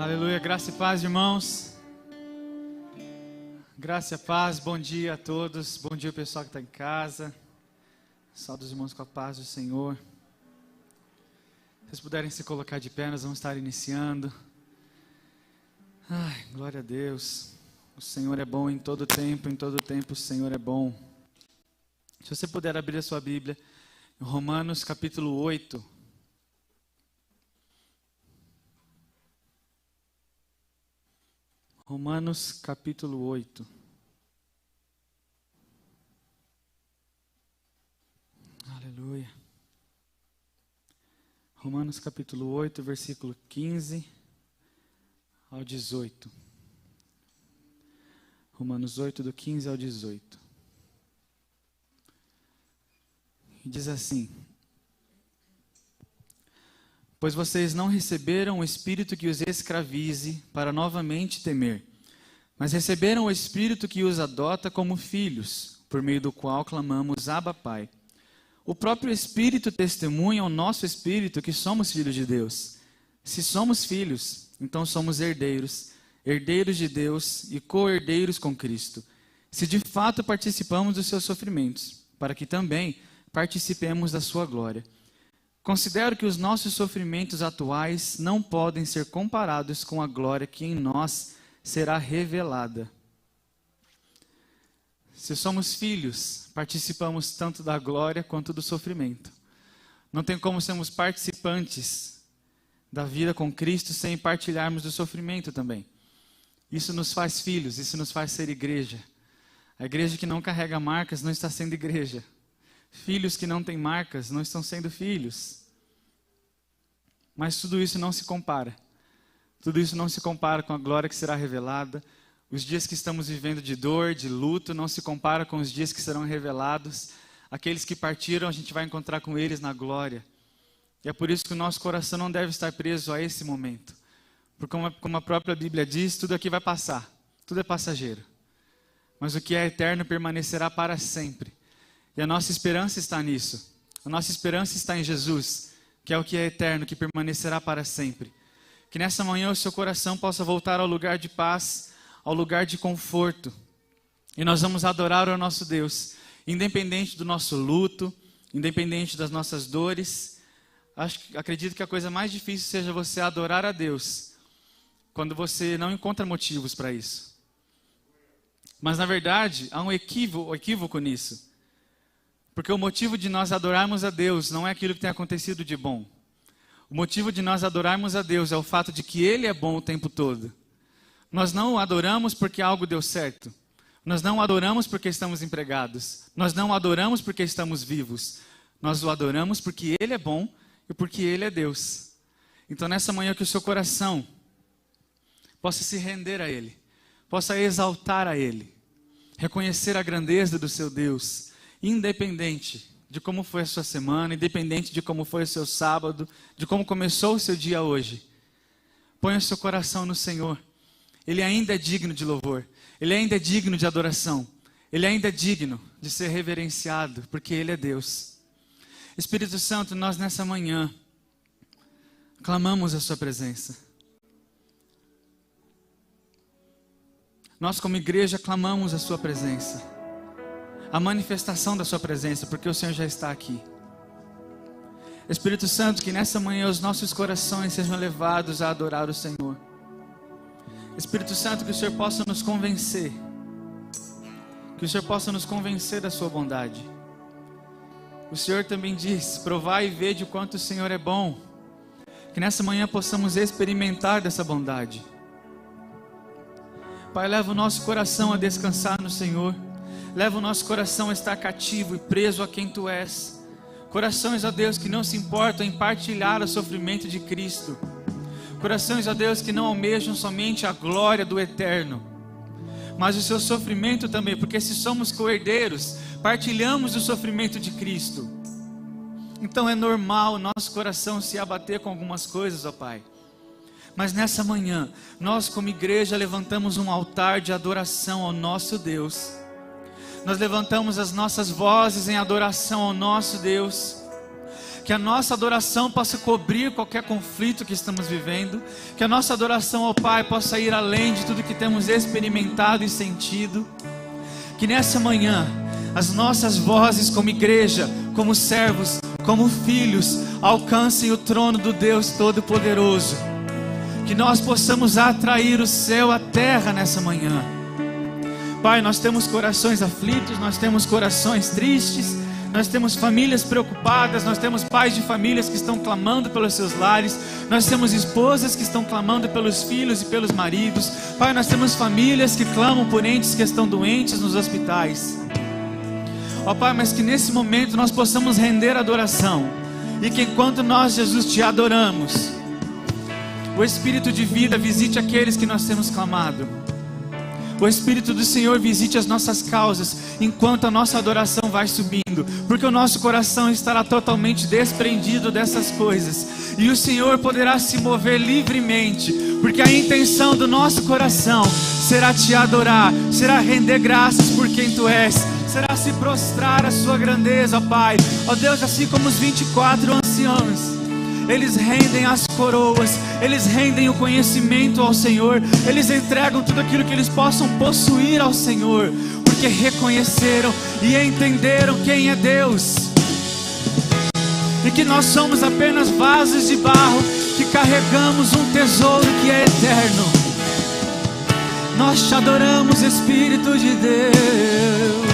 Aleluia, graça e paz, irmãos. Graça e paz, bom dia a todos. Bom dia, pessoal que está em casa. Saúde os irmãos com a paz do Senhor. Se vocês puderem se colocar de pé, nós vamos estar iniciando. Ai, glória a Deus. O Senhor é bom em todo tempo o Senhor é bom. Se você puder abrir a sua Bíblia, em Romanos capítulo 8. Romanos capítulo 8. Aleluia. Romanos capítulo 8, versículo 15 ao 18. Romanos 8, do 15 ao 18. E diz assim: pois vocês não receberam o Espírito que os escravize para novamente temer, mas receberam o Espírito que os adota como filhos, por meio do qual clamamos Abba, Pai. O próprio Espírito testemunha ao nosso Espírito que somos filhos de Deus. Se somos filhos, então somos herdeiros, herdeiros de Deus e co-herdeiros com Cristo, se de fato participamos dos seus sofrimentos, para que também participemos da sua glória. Considero que os nossos sofrimentos atuais não podem ser comparados com a glória que em nós será revelada. Se somos filhos, participamos tanto da glória quanto do sofrimento. Não tem como sermos participantes da vida com Cristo sem partilharmos do sofrimento também. Isso nos faz filhos, isso nos faz ser igreja. A igreja que não carrega marcas não está sendo igreja. Filhos que não têm marcas não estão sendo filhos. Mas tudo isso não se compara. Tudo isso não se compara com a glória que será revelada. Os dias que estamos vivendo de dor, de luto, não se compara com os dias que serão revelados. Aqueles que partiram, a gente vai encontrar com eles na glória. E é por isso que o nosso coração não deve estar preso a esse momento. Porque como a própria Bíblia diz, tudo aqui vai passar. Tudo é passageiro. Mas o que é eterno permanecerá para sempre. E a nossa esperança está nisso. A nossa esperança está em Jesus, que é o que é eterno, que permanecerá para sempre. Que nessa manhã o seu coração possa voltar ao lugar de paz, ao lugar de conforto. E nós vamos adorar o nosso Deus, independente do nosso luto, independente das nossas dores. Acredito que a coisa mais difícil seja você adorar a Deus, quando você não encontra motivos para isso. Mas na verdade, há um equívoco nisso. Porque o motivo de nós adorarmos a Deus não é aquilo que tem acontecido de bom. O motivo de nós adorarmos a Deus é o fato de que Ele é bom o tempo todo. Nós não o adoramos porque algo deu certo. Nós não o adoramos porque estamos empregados. Nós não o adoramos porque estamos vivos. Nós o adoramos porque Ele é bom e porque Ele é Deus. Então nessa manhã que o seu coração possa se render a Ele, possa exaltar a Ele, reconhecer a grandeza do seu Deus, independente de como foi a sua semana, independente de como foi o seu sábado, de como começou o seu dia hoje. Ponha o seu coração no Senhor. Ele ainda é digno de louvor. Ele ainda é digno de adoração. Ele ainda é digno de ser reverenciado, porque Ele é Deus. Espírito Santo, nós nessa manhã clamamos a sua presença. Nós como igreja clamamos a sua presença. A manifestação da sua presença, porque o Senhor já está aqui. Espírito Santo, que nessa manhã os nossos corações sejam levados a adorar o Senhor. Espírito Santo, que o Senhor possa nos convencer. Que o Senhor possa nos convencer da sua bondade. O Senhor também diz: provai e vede o quanto o Senhor é bom. Que nessa manhã possamos experimentar dessa bondade. Pai, leva o nosso coração a descansar no Senhor. Leva o nosso coração a estar cativo e preso a quem Tu és. Corações, ó Deus, que não se importam em partilhar o sofrimento de Cristo. Corações, ó Deus, que não almejam somente a glória do eterno, mas o seu sofrimento também, porque se somos co-herdeiros, partilhamos o sofrimento de Cristo. Então é normal o nosso coração se abater com algumas coisas, ó Pai. Mas nessa manhã, nós como igreja levantamos um altar de adoração ao nosso Deus. Nós levantamos as nossas vozes em adoração ao nosso Deus. que a nossa adoração possa cobrir qualquer conflito que estamos vivendo, que a nossa adoração ao Pai possa ir além de tudo que temos experimentado e sentido, que nessa manhã as nossas vozes como igreja, como servos, como filhos, alcancem o trono do Deus Todo-Poderoso, que nós possamos atrair o céu à terra nessa manhã. Pai, nós temos corações aflitos, nós temos corações tristes, nós temos famílias preocupadas, nós temos pais de famílias que estão clamando pelos seus lares, nós temos esposas que estão clamando pelos filhos e pelos maridos. Pai, nós temos famílias que clamam por entes que estão doentes nos hospitais. Ó Pai, mas que nesse momento nós possamos render adoração, e que enquanto nós, Jesus, te adoramos, o Espírito de vida visite aqueles que nós temos clamado. O Espírito do Senhor visite as nossas causas, enquanto a nossa adoração vai subindo, porque o nosso coração estará totalmente desprendido dessas coisas, e o Senhor poderá se mover livremente, porque a intenção do nosso coração será te adorar, será render graças por quem tu és, será se prostrar à sua grandeza, ó Pai. Ó Deus, assim como os 24 anciãos, eles rendem as coroas, eles rendem o conhecimento ao Senhor, eles entregam tudo aquilo que eles possam possuir ao Senhor, porque reconheceram e entenderam quem é Deus, e que nós somos apenas vasos de barro, que carregamos um tesouro que é eterno. Nós te adoramos, Espírito de Deus,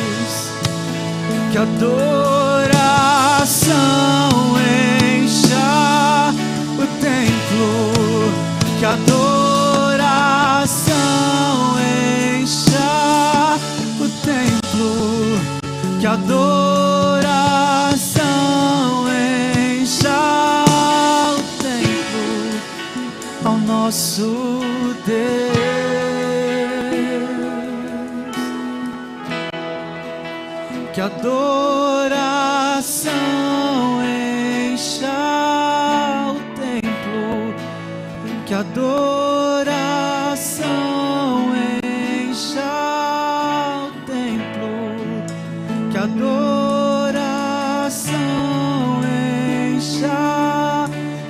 que adoração encha o templo, que adoração encha o templo, que adoração encha o templo ao nosso Deus, que adoração encha o templo, que adoração encha o templo, que adoração encha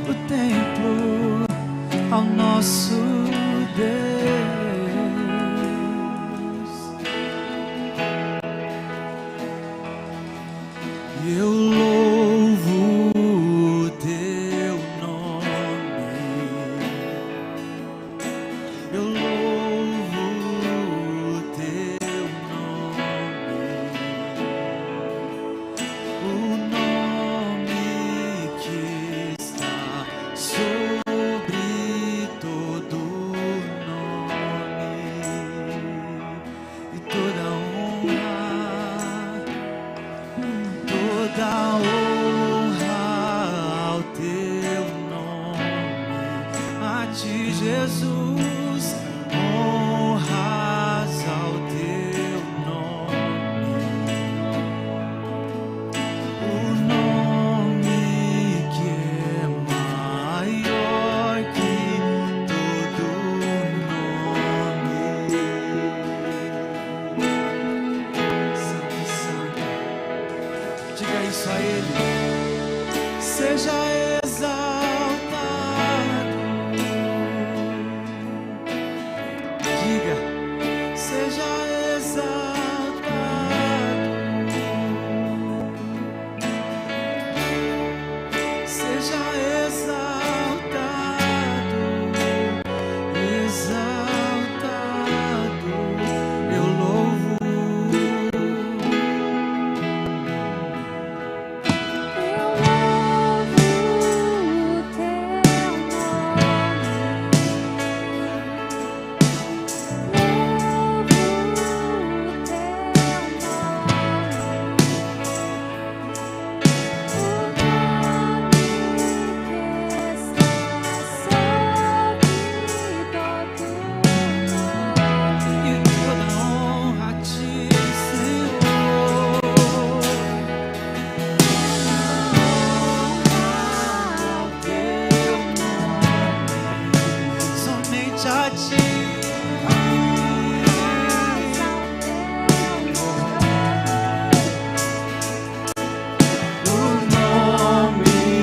o templo ao nosso Deus. Eu louvo o teu nome, eu louvo o teu nome que está sobre todo nome, e toda honra, toda honra ao teu nome, a ti, Jesus, honras ao teu nome, o nome que é maior que todo nome. Santo, Santo, diga isso a Ele. Seja exaltado, diga, seja exaltado, seja exaltado, exaltado, eu louvo. O nome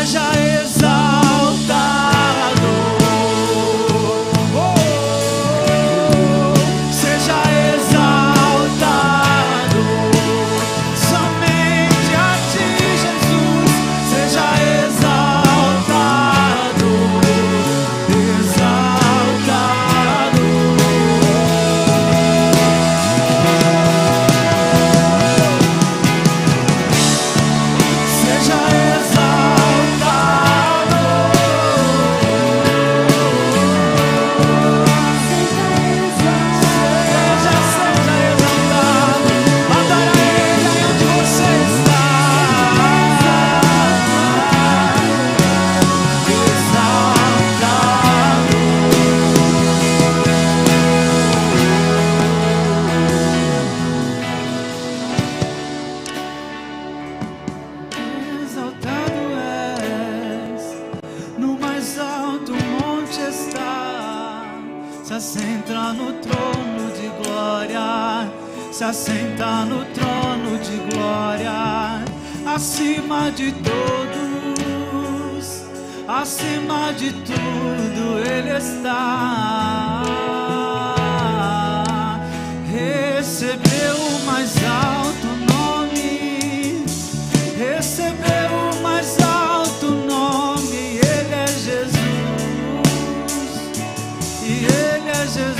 seja exaltado. Seja exaltado. Somente a ti, Jesus. Seja exaltado. Exaltado. Seja exaltado. Seja exaltado. Adora Ele aí onde você está. Exaltado és, no mais alto monte está, se assenta no trono de glória, se assenta no trono de glória, acima de todos, acima de tudo Ele está. Recebeu o mais alto nome, recebeu o mais alto nome. Ele é Jesus, e Ele é Jesus.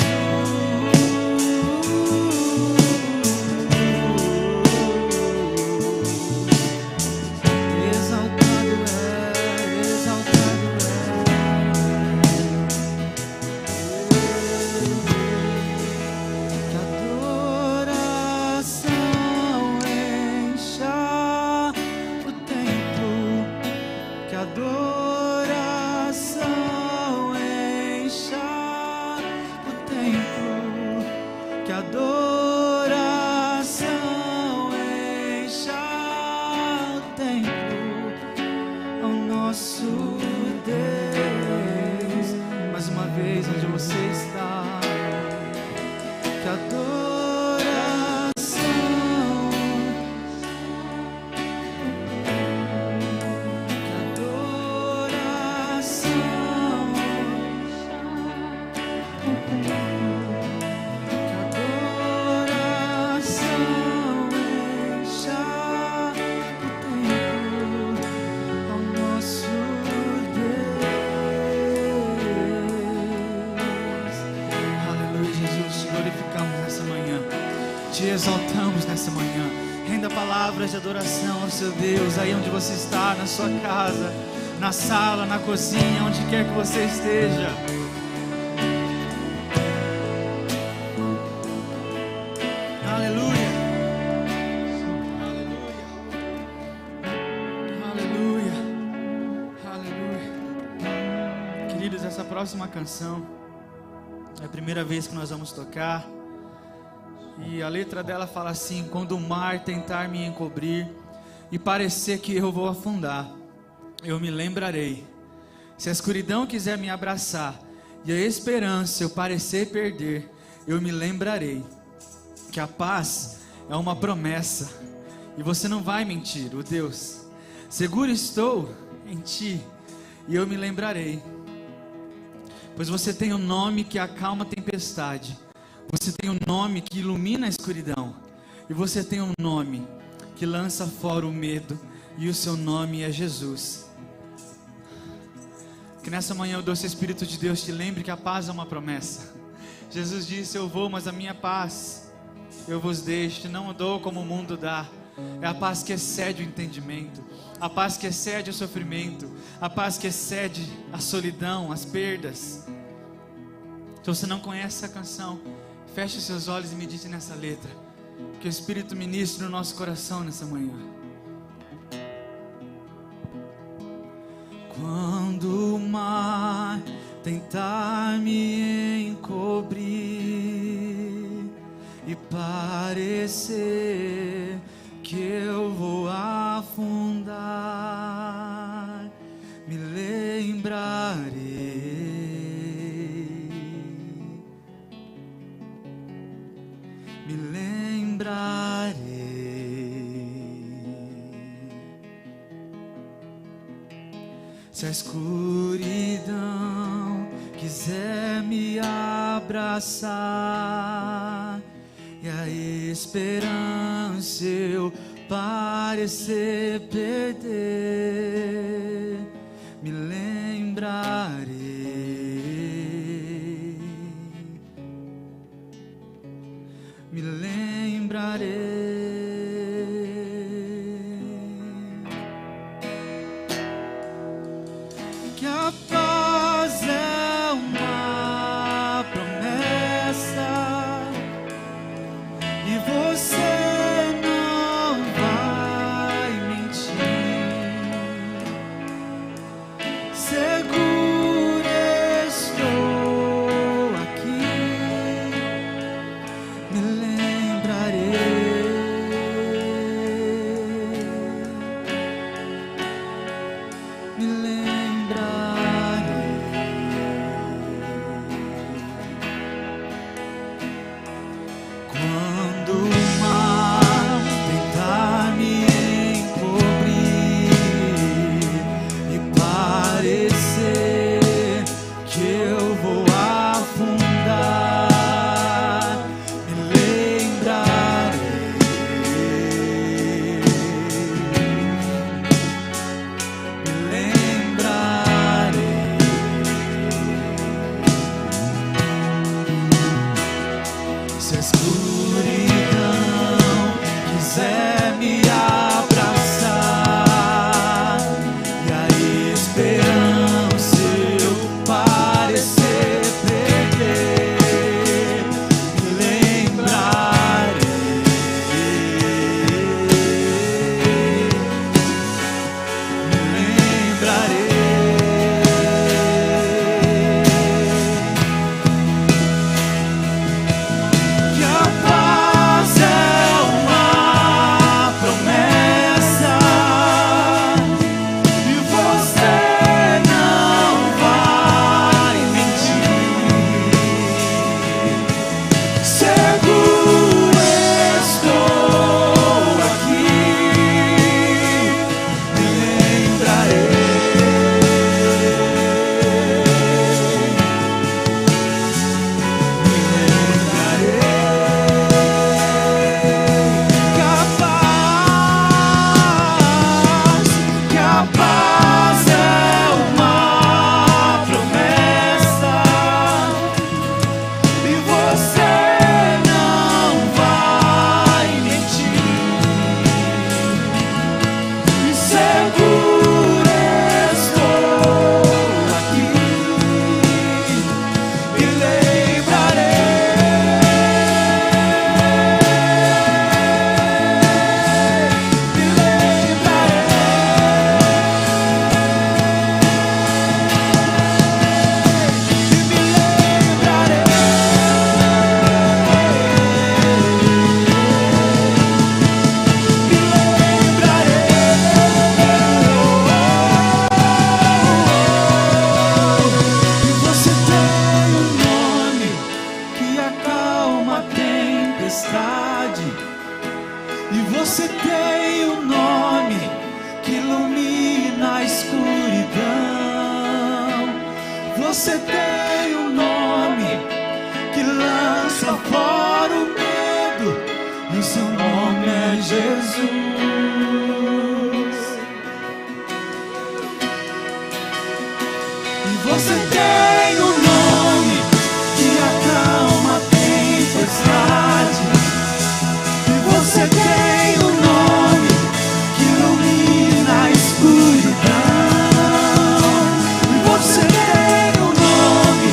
Exaltado é, exaltado que adoração encha o templo, que adoração encha o templo, que adoração encha o templo ao nosso Deus. Mais uma vez, onde você está, que adoração, que adoração, que adoração encha o templo ao nosso Deus. Aleluia, Jesus, te glorificamos nessa manhã, te exaltamos nessa manhã. Renda palavras de adoração ao seu Deus, aí onde você está, na sua casa, na sala, na cozinha, onde quer que você esteja. Aleluia, aleluia, aleluia, aleluia. Queridos, essa próxima canção é a primeira vez que nós vamos tocar. E a letra dela fala assim: quando o mar tentar me encobrir e parecer que eu vou afundar, eu me lembrarei. Se a escuridão quiser me abraçar e a esperança eu parecer perder, eu me lembrarei que a paz é uma promessa e você não vai mentir, o Deus. Seguro estou em ti e eu me lembrarei, pois você tem um nome que acalma a tempestade. Você tem um nome que ilumina a escuridão. E você tem um nome que lança fora o medo. E o seu nome é Jesus. Que nessa manhã o doce Espírito de Deus te lembre que a paz é uma promessa. Jesus disse: eu vou, mas a minha paz eu vos deixo, não dou como o mundo dá. É a paz que excede o entendimento, a paz que excede o sofrimento, a paz que excede a solidão, as perdas. Se você não conhece essa canção, feche os seus olhos e medite nessa letra. Que o Espírito ministre no nosso coração nessa manhã. Quando o mar tentar me encobrir e parecer que eu vou afundar, me lembrarei. Me lembrarei Se a escuridão quiser me abraçar e a esperança eu parecer perder, me lembrarei, me lembrarei que a paz é uma promessa e você não vai mentir. Seguro estou aqui, me lembrarei, me lembrarei. Quando o mar tentar me encobrir e parecer que eu vou afundar, me lembrarei, me lembrarei. Se a escuridão quiser me abraçar e a esperança eu parecer perder, me lembrarei, me lembrarei que a paz é uma promessa e você não vai mentir. Seguro estou aqui, me lembrarei, me lembrarei que a paz é uma promessa e você não vai mentir. Seguro estou aqui, me lembrarei, me Você tem um nome que acalma a tempestade, e você tem um nome que ilumina a escuridão. Você tem um nome que lança fora o medo, e o seu nome é Jesus. E você tem um nome que acalma a tempestade, e você tem um nome que ilumina a escuridão. E você tem um nome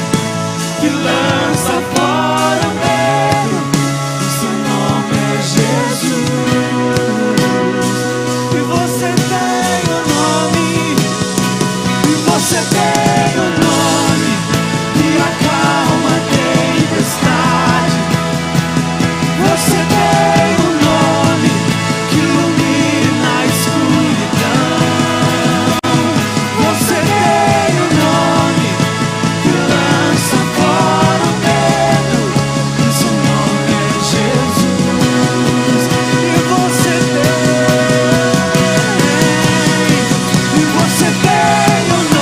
que lança fora o medo, e seu nome é Jesus. E você tem um nome, e você tem um nome que acalma a tempestade. Você tem um nome que ilumina a escuridão. Você tem um nome que lança fora o medo, e seu nome é Jesus. E você tem um nome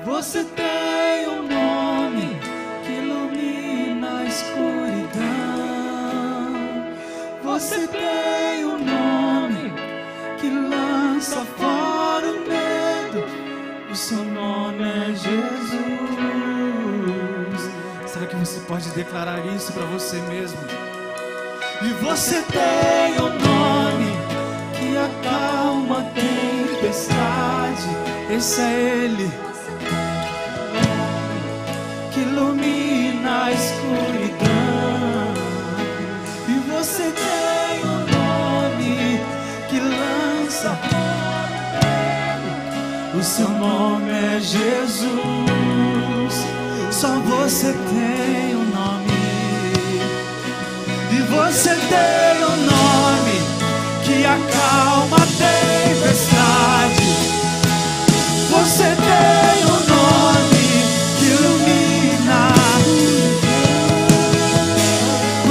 Você tem um nome que ilumina a escuridão. Você tem um nome que lança fora o medo. O seu nome é Jesus. Será que você pode declarar isso para você mesmo? E você tem um nome que acalma a tempestade. Esse é Ele, que ilumina a escuridão. E você tem um nome que lança fora. O seu nome é Jesus. Só você tem um nome. E você tem um nome que acalma a tempestade. Você tem um nome que ilumina.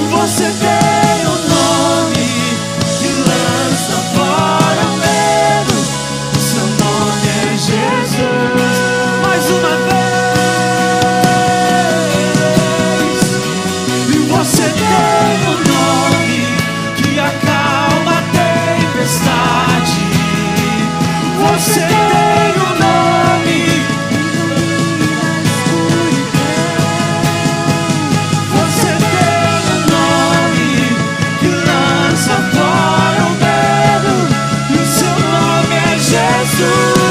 Você tem um nome que lança fora o medo. O seu nome é Jesus. Mais uma vez. E você tem um nome que acalma a tempestade. Você tem um nome. Você tem um nome que lança fora o medo. E o seu nome é Jesus.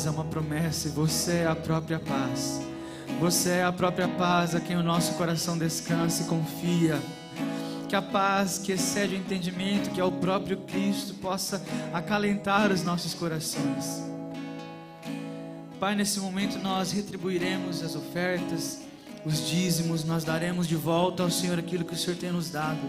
É uma promessa e você é a própria paz. Você é a própria paz a quem o nosso coração descansa e confia. Que a paz que excede o entendimento, que é o próprio Cristo, possa acalentar os nossos corações. Pai, nesse momento nós retribuiremos as ofertas, os dízimos, nós daremos de volta ao Senhor aquilo que o Senhor tem nos dado.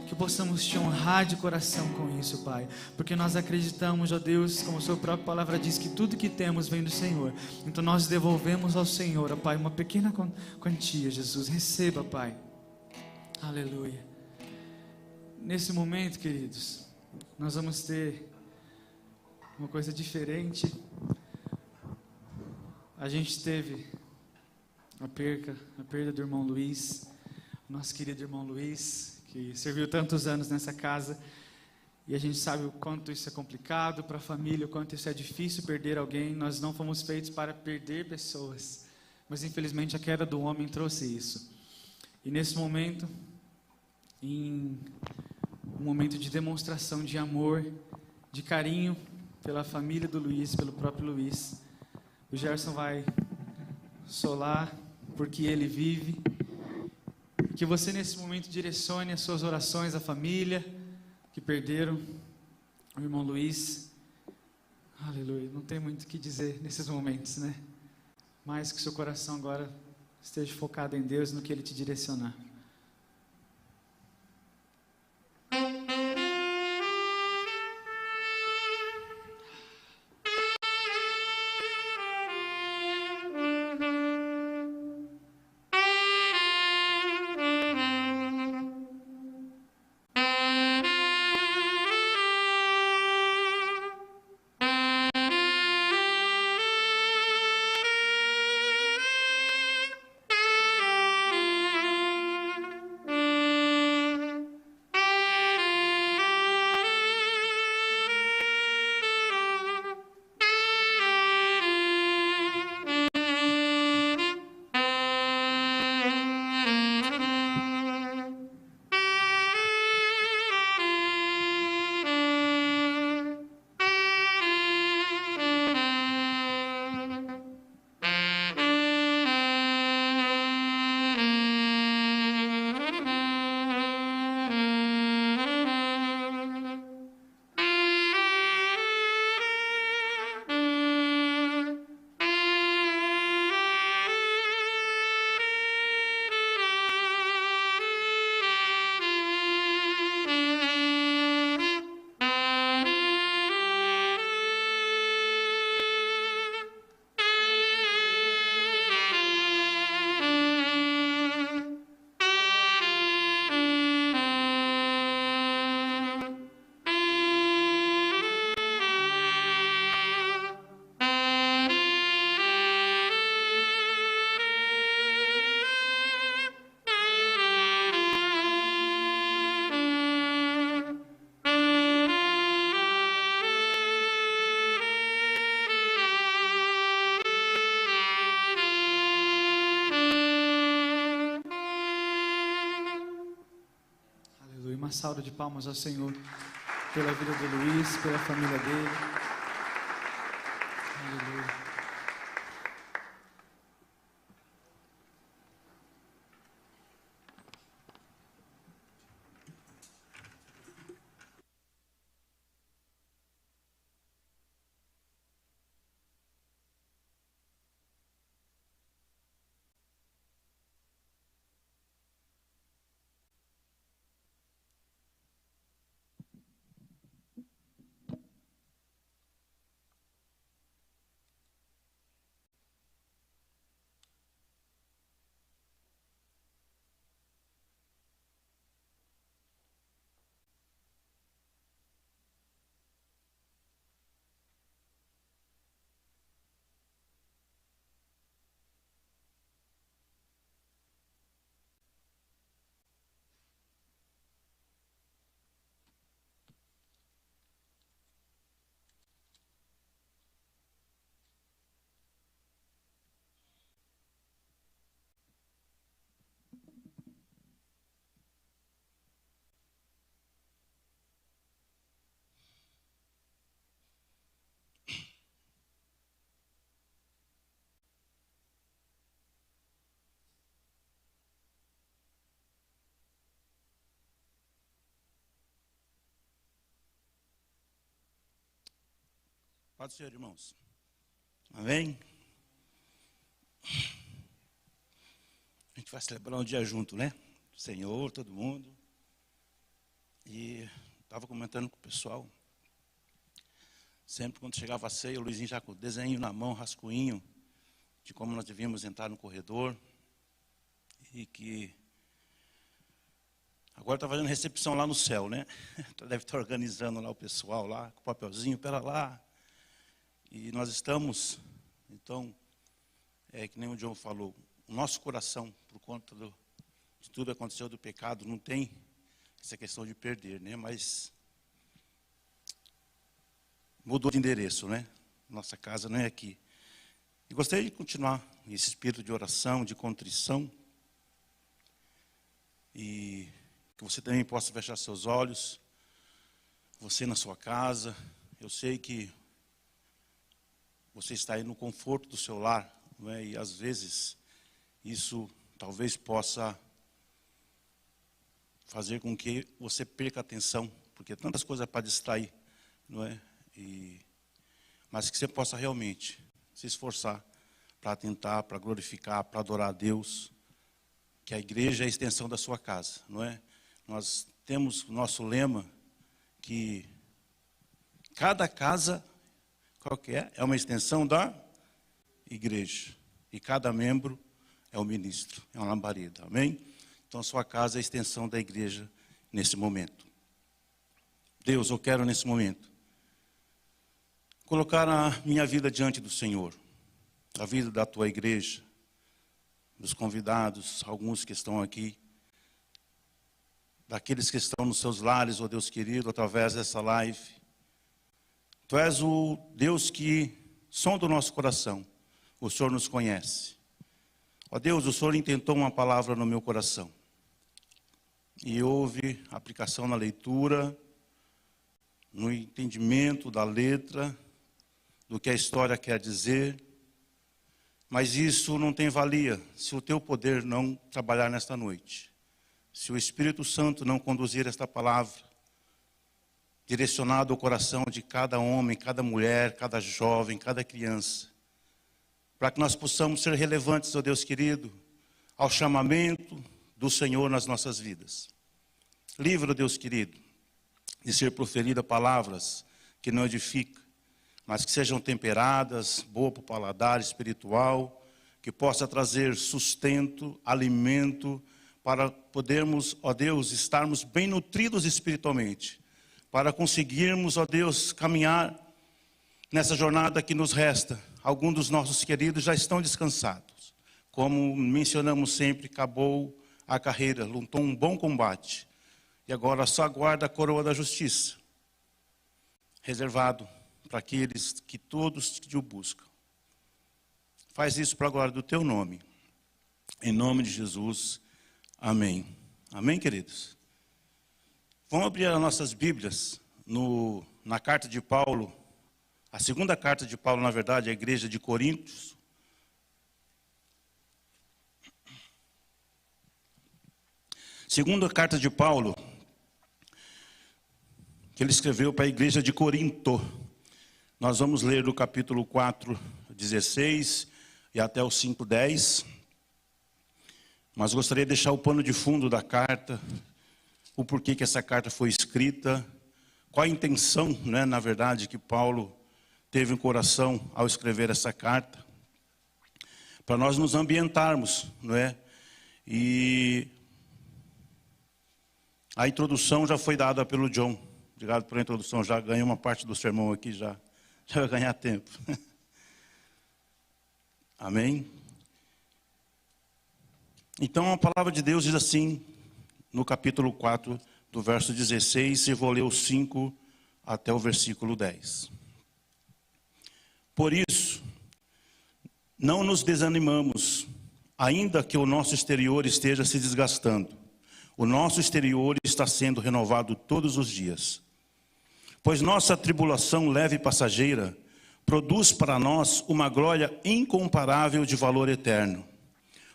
Que possamos te honrar de coração com isso, Pai. Porque nós acreditamos, ó Deus, como a sua própria palavra diz, que tudo que temos vem do Senhor. Então nós devolvemos ao Senhor, ó Pai, uma pequena quantia, Jesus. Receba, Pai. Aleluia. Nesse momento, queridos, nós vamos ter uma coisa diferente. A gente teve a perda do irmão Luiz, nosso querido irmão Luiz, que serviu tantos anos nessa casa. E a gente sabe o quanto isso é complicado para a família, o quanto isso é difícil perder alguém. Nós não fomos feitos para perder pessoas, mas infelizmente a queda do homem trouxe isso. E nesse momento, em um momento de demonstração de amor, de carinho pela família do Luiz, pelo próprio Luiz, o Gerson vai solar porque ele vive. Que você nesse momento direcione as suas orações à família que perderam o irmão Luiz. Aleluia, não tem muito o que dizer nesses momentos, né? Mais que seu coração agora esteja focado em Deus, no que Ele te direcionar. Uma salva de palmas ao Senhor pela vida do Luiz, pela família dele. Aleluia. Pode ser, irmãos. Amém? A gente vai celebrar um dia junto, né? Senhor, todo mundo. E estava comentando com o pessoal. Sempre quando chegava a ceia, o Luizinho já com o desenho na mão, rascunho, de como nós devíamos entrar no corredor. E que agora está fazendo recepção lá no céu, né? Deve estar organizando lá o pessoal lá, com o papelzinho, pera lá. E nós estamos, então, que nem o John falou, o nosso coração, por conta de tudo que aconteceu do pecado, não tem essa questão de perder, né? Mas mudou de endereço, né? Nossa casa não é aqui. E gostaria de continuar esse espírito de oração, de contrição. E que você também possa fechar seus olhos. Você na sua casa. Eu sei que você está aí no conforto do seu lar, não é? E às vezes isso talvez possa fazer com que você perca a atenção, porque tantas coisas para distrair, não é? Mas que você possa realmente se esforçar para atentar, para glorificar, para adorar a Deus, que a igreja é a extensão da sua casa, não é? Nós temos o nosso lema que cada casa, qual que é? É uma extensão da igreja. E cada membro é um ministro, é uma labareda, amém? Então a sua casa é a extensão da igreja nesse momento. Deus, eu quero nesse momento colocar a minha vida diante do Senhor, a vida da tua igreja, dos convidados, alguns que estão aqui, daqueles que estão nos seus lares, ó Deus querido, através dessa live. Tu és o Deus que sonda o nosso coração, o Senhor nos conhece. Ó Deus, o Senhor intentou uma palavra no meu coração, e houve aplicação na leitura, no entendimento da letra, do que a história quer dizer, mas isso não tem valia se o teu poder não trabalhar nesta noite. Se o Espírito Santo não conduzir esta palavra, direcionada ao coração de cada homem, cada mulher, cada jovem, cada criança, para que nós possamos ser relevantes, ó Deus querido, ao chamamento do Senhor nas nossas vidas. Livra, ó Deus querido, de ser proferida palavras que não edificam, mas que sejam temperadas, boa para o paladar espiritual, que possa trazer sustento, alimento, para podermos, ó Deus, estarmos bem nutridos espiritualmente, para conseguirmos, ó Deus, caminhar nessa jornada que nos resta. Alguns dos nossos queridos já estão descansados. Como mencionamos sempre, acabou a carreira, lutou um bom combate, e agora só aguarda a coroa da justiça, reservado para aqueles que todos te o buscam. Faz isso para a glória do teu nome. Em nome de Jesus. Amém. Amém, queridos? Vamos abrir as nossas Bíblias na carta de Paulo, a segunda carta de Paulo, na verdade, à igreja de Coríntios. Segunda carta de Paulo, que ele escreveu para a igreja de Corinto. Nós vamos ler do capítulo 4, 16 e até o 5, 10. Mas gostaria de deixar o pano de fundo da carta, o porquê que essa carta foi escrita, qual a intenção, né, na verdade, que Paulo teve no coração ao escrever essa carta, para nós nos ambientarmos, não é? E a introdução já foi dada pelo John. Obrigado pela introdução, já ganhei uma parte do sermão aqui, já vai ganhar tempo. Amém? Então a palavra de Deus diz assim, no capítulo 4, do verso 16, e vou ler o 5 até o versículo 10. Por isso, não nos desanimamos, ainda que o nosso exterior esteja se desgastando. O nosso exterior está sendo renovado todos os dias. Pois nossa tribulação leve e passageira produz para nós uma glória incomparável de valor eterno.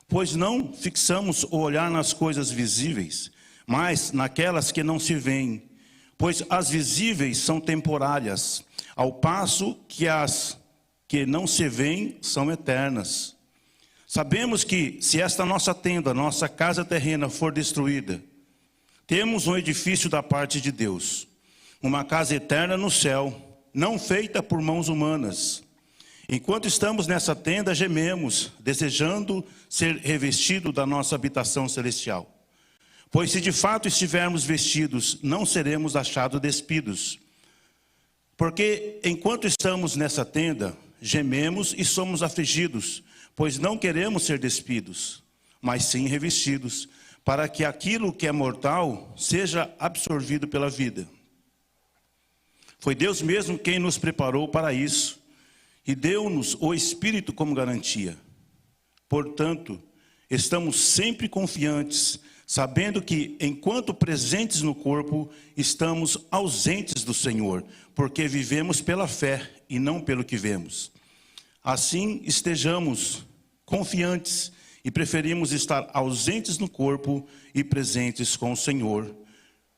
Pois não fixamos o olhar nas coisas visíveis, mas naquelas que não se veem. Pois as visíveis são temporárias, ao passo que as que não se veem são eternas. Sabemos que se esta nossa tenda, nossa casa terrena for destruída, temos um edifício da parte de Deus, uma casa eterna no céu, não feita por mãos humanas. Enquanto estamos nessa tenda, gememos, desejando ser revestido da nossa habitação celestial. Pois se de fato estivermos vestidos, não seremos achados despidos. Porque enquanto estamos nessa tenda, gememos e somos afligidos, pois não queremos ser despidos, mas sim revestidos, para que aquilo que é mortal seja absorvido pela vida. Foi Deus mesmo quem nos preparou para isso e deu-nos o Espírito como garantia. Portanto, estamos sempre confiantes, sabendo que, enquanto presentes no corpo, estamos ausentes do Senhor, porque vivemos pela fé e não pelo que vemos. Assim, estejamos confiantes e preferimos estar ausentes no corpo e presentes com o Senhor.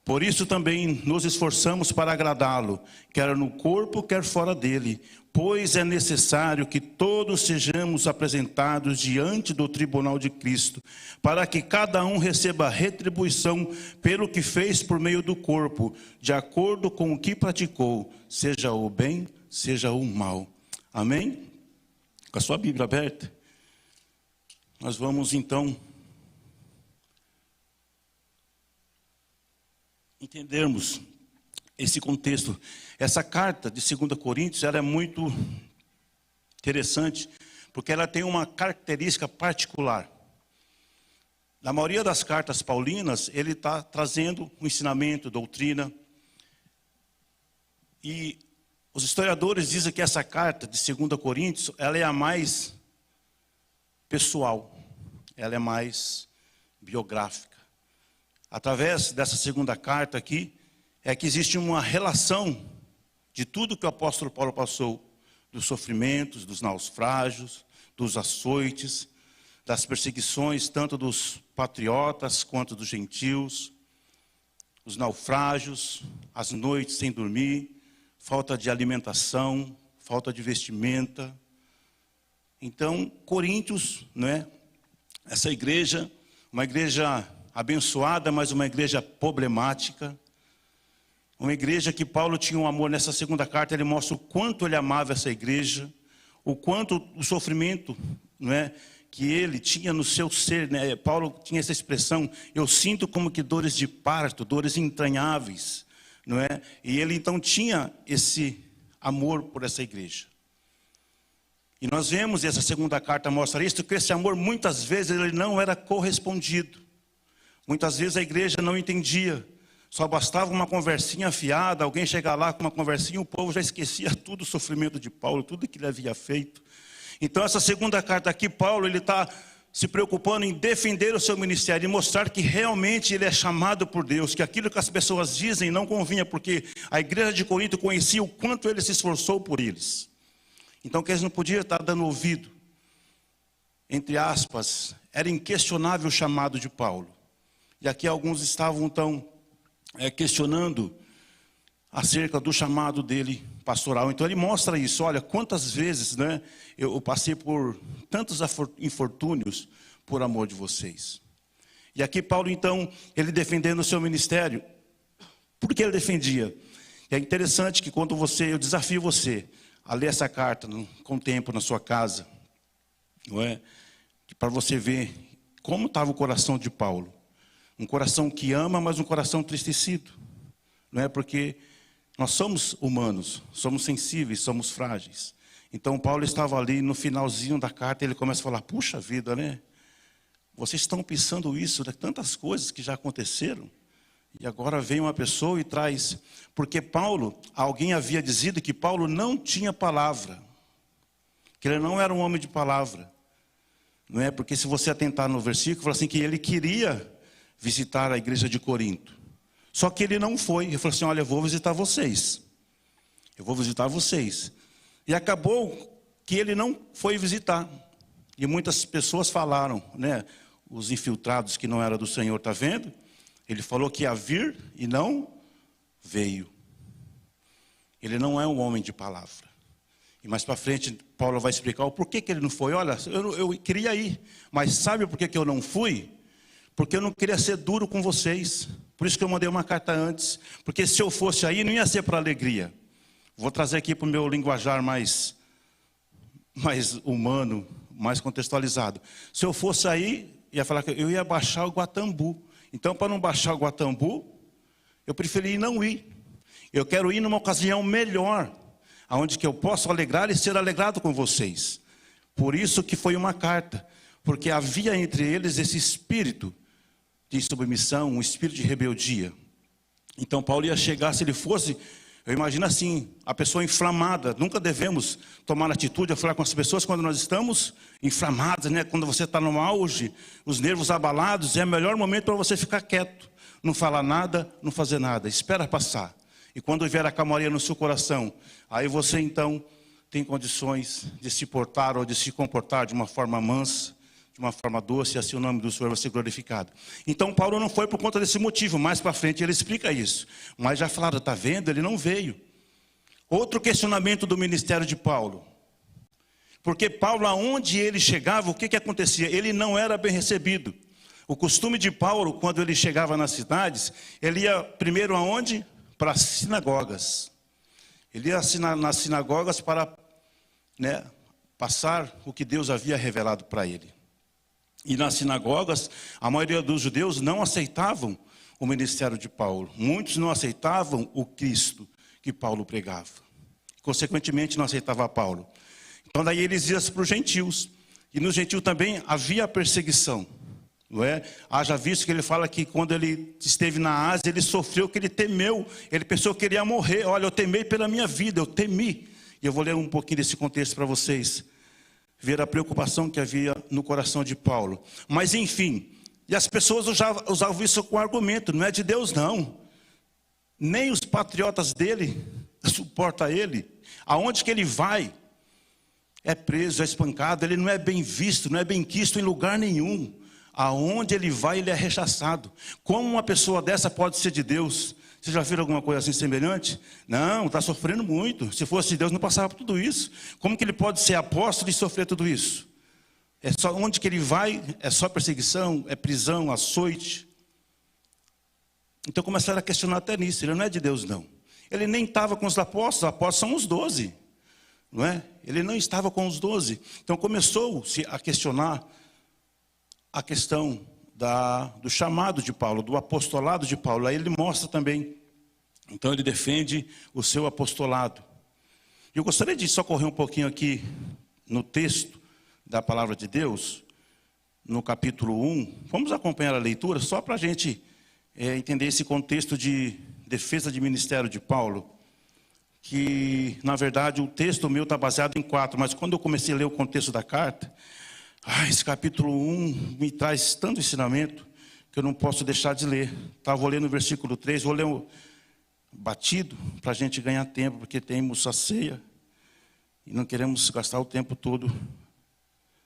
Por isso também nos esforçamos para agradá-lo, quer no corpo, quer fora dele, pois é necessário que todos sejamos apresentados diante do tribunal de Cristo, para que cada um receba retribuição pelo que fez por meio do corpo, de acordo com o que praticou, seja o bem, seja o mal. Amém? Com a sua Bíblia aberta, nós vamos então entendermos esse contexto. Essa carta de 2 Coríntios, ela é muito interessante, porque ela tem uma característica particular. Na maioria das cartas paulinas, ele está trazendo um ensinamento, doutrina. E os historiadores dizem que essa carta de 2 Coríntios, ela é a mais pessoal, ela é mais biográfica. Através dessa segunda carta aqui, é que existe uma relação de tudo que o apóstolo Paulo passou, dos sofrimentos, dos naufrágios, dos açoites, das perseguições, tanto dos patriotas quanto dos gentios, os naufrágios, as noites sem dormir, falta de alimentação, falta de vestimenta. Então, Coríntios, não é? Essa igreja, uma igreja abençoada, mas uma igreja problemática. Uma igreja que Paulo tinha um amor. Nessa segunda carta ele mostra o quanto ele amava essa igreja, o quanto o sofrimento, não é, que ele tinha no seu ser, né? Paulo tinha essa expressão: eu sinto como que dores de parto, dores entranháveis, não é? E ele então tinha esse amor por essa igreja. E nós vemos, e essa segunda carta mostra isso, que esse amor muitas vezes ele não era correspondido. Muitas vezes a igreja não entendia. Só bastava uma conversinha afiada, alguém chegar lá com uma conversinha, o povo já esquecia tudo o sofrimento de Paulo, tudo que ele havia feito. Então essa segunda carta aqui, Paulo, ele está se preocupando em defender o seu ministério e mostrar que realmente ele é chamado por Deus, que aquilo que as pessoas dizem não convinha, porque a igreja de Corinto conhecia o quanto ele se esforçou por eles. Então que eles não podiam estar dando ouvido, entre aspas, era inquestionável o chamado de Paulo. E aqui alguns estavam então questionando acerca do chamado dele pastoral. Então ele mostra isso. Olha, quantas vezes, né, eu passei por tantos infortúnios por amor de vocês. E aqui Paulo então, ele defendendo o seu ministério. Por que ele defendia? É interessante que quando eu desafio você a ler essa carta com tempo na sua casa, não é? Para você ver como estava o coração de Paulo. Um coração que ama, mas um coração entristecido. Não é? Porque nós somos humanos, somos sensíveis, somos frágeis. Então Paulo estava ali no finalzinho da carta, ele começa a falar: puxa vida, né? Vocês estão pensando isso, né? Tantas coisas que já aconteceram. E agora vem uma pessoa e traz. Porque Paulo, alguém havia dizido que Paulo não tinha palavra. Que ele não era um homem de palavra. Não é? Porque se você atentar no versículo, fala assim que ele queria visitar a igreja de Corinto. Só que ele não foi. Ele falou assim: olha, eu vou visitar vocês. Eu vou visitar vocês. E acabou que ele não foi visitar. E muitas pessoas falaram, né? Os infiltrados que não eram do Senhor, está vendo? Ele falou que ia vir e não veio. Ele não é um homem de palavra. E mais para frente, Paulo vai explicar o porquê que ele não foi. Olha, eu queria ir, mas sabe por que eu não fui? Porque eu não queria ser duro com vocês. Por isso que eu mandei uma carta antes. Porque se eu fosse aí, não ia ser para alegria. Vou trazer aqui para o meu linguajar mais humano, mais contextualizado. Se eu fosse aí, ia falar que eu ia baixar o Guatambu. Então, para não baixar o Guatambu, eu preferi não ir. Eu quero ir numa ocasião melhor, onde que eu possa alegrar e ser alegrado com vocês. Por isso que foi uma carta. Porque havia entre eles esse espírito de submissão, um espírito de rebeldia. Então Paulo ia chegar, se ele fosse Eu imagino assim, a pessoa inflamada. Nunca devemos tomar atitude a falar com as pessoas quando nós estamos inflamados, né? Quando você está no auge, os nervos abalados, é o melhor momento para você ficar quieto. Não falar nada, não fazer nada. Espera passar. E quando vier a calmaria no seu coração, aí você então tem condições de se portar ou de se comportar de uma forma mansa, de uma forma doce, e assim o nome do Senhor vai ser glorificado. Então Paulo não foi por conta desse motivo. Mais para frente ele explica isso. Mas já falaram, está vendo? Ele não veio. Outro questionamento do ministério de Paulo. Porque Paulo, aonde ele chegava, o que acontecia? Ele não era bem recebido. O costume de Paulo, quando ele chegava nas cidades, ele ia primeiro aonde? Para as sinagogas. Ele ia nas sinagogas para, né, passar o que Deus havia revelado para ele. E nas sinagogas, a maioria dos judeus não aceitavam o ministério de Paulo. Muitos não aceitavam o Cristo que Paulo pregava. Consequentemente, não aceitava Paulo. Então, daí eles iam para os gentios. E nos gentios também havia perseguição. Não é? Haja visto que ele fala que quando ele esteve na Ásia, ele sofreu, que ele temeu. Ele pensou que ele ia morrer. Olha, eu temei pela minha vida, eu temi. E eu vou ler um pouquinho desse contexto para vocês. Ver a preocupação que havia no coração de Paulo. Mas enfim, e as pessoas usavam isso com argumento, não é de Deus não. Nem os patriotas dele suportam ele. Aonde que ele vai, é preso, é espancado, ele não é bem visto, não é bem quisto em lugar nenhum. Aonde ele vai, ele é rechaçado. Como uma pessoa dessa pode ser de Deus? Você já viu alguma coisa assim semelhante? Não, está sofrendo muito. Se fosse Deus, não passava por tudo isso. Como que ele pode ser apóstolo e sofrer tudo isso? É só onde que ele vai, é só perseguição, é prisão, açoite. Então começaram a questionar até nisso. Ele não é de Deus, não. Ele nem estava com os apóstolos são os 12. Não é? Ele não estava com os 12. Então começou-se a questionar a questão do chamado de Paulo, do apostolado de Paulo. Aí ele mostra também, então ele defende o seu apostolado. Eu gostaria de socorrer um pouquinho aqui no texto da palavra de Deus, no capítulo 1. Vamos acompanhar a leitura, só para a gente entender esse contexto de defesa de ministério de Paulo, que na verdade o texto meu está baseado em 4, mas quando eu comecei a ler o contexto da carta, esse capítulo 1 me traz tanto ensinamento que eu não posso deixar de ler. Vou ler no versículo 3, vou ler batido para a gente ganhar tempo, porque temos a ceia e não queremos gastar o tempo todo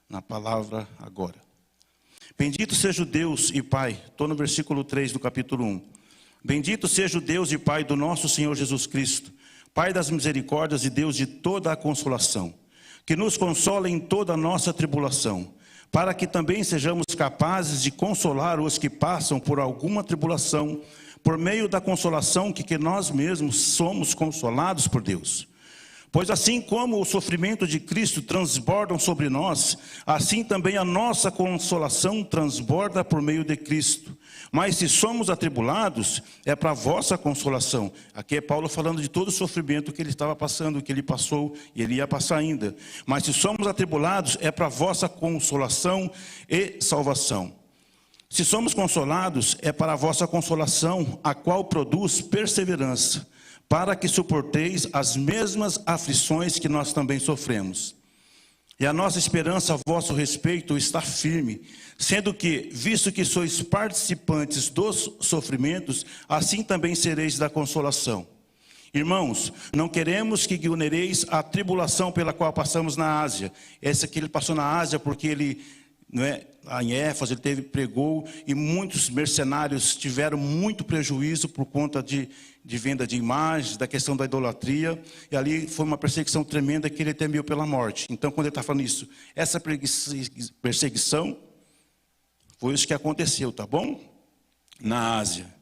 na palavra agora. Bendito seja o Deus e Pai, estou no versículo 3 do capítulo 1. Bendito seja o Deus e Pai do nosso Senhor Jesus Cristo, Pai das misericórdias e Deus de toda a consolação, que nos consola em toda a nossa tribulação, para que também sejamos capazes de consolar os que passam por alguma tribulação, por meio da consolação que nós mesmos somos consolados por Deus. Pois assim como o sofrimento de Cristo transborda sobre nós, assim também a nossa consolação transborda por meio de Cristo. Mas se somos atribulados, é para a vossa consolação. Aqui é Paulo falando de todo o sofrimento que ele estava passando, que ele passou e ele ia passar ainda. Mas se somos atribulados, é para a vossa consolação e salvação. Se somos consolados, é para a vossa consolação, a qual produz perseverança, para que suporteis as mesmas aflições que nós também sofremos. E a nossa esperança a vosso respeito está firme, sendo que, visto que sois participantes dos sofrimentos, assim também sereis da consolação. Irmãos, não queremos que ignoreis a tribulação pela qual passamos na Ásia. Essa que ele passou na Ásia porque ele, lá em Éfeso, ele pregou, e muitos mercenários tiveram muito prejuízo por conta de venda de imagens, da questão da idolatria, e ali foi uma perseguição tremenda que ele temeu pela morte. Então, quando ele está falando isso, essa perseguição foi isso que aconteceu, tá bom? Na Ásia.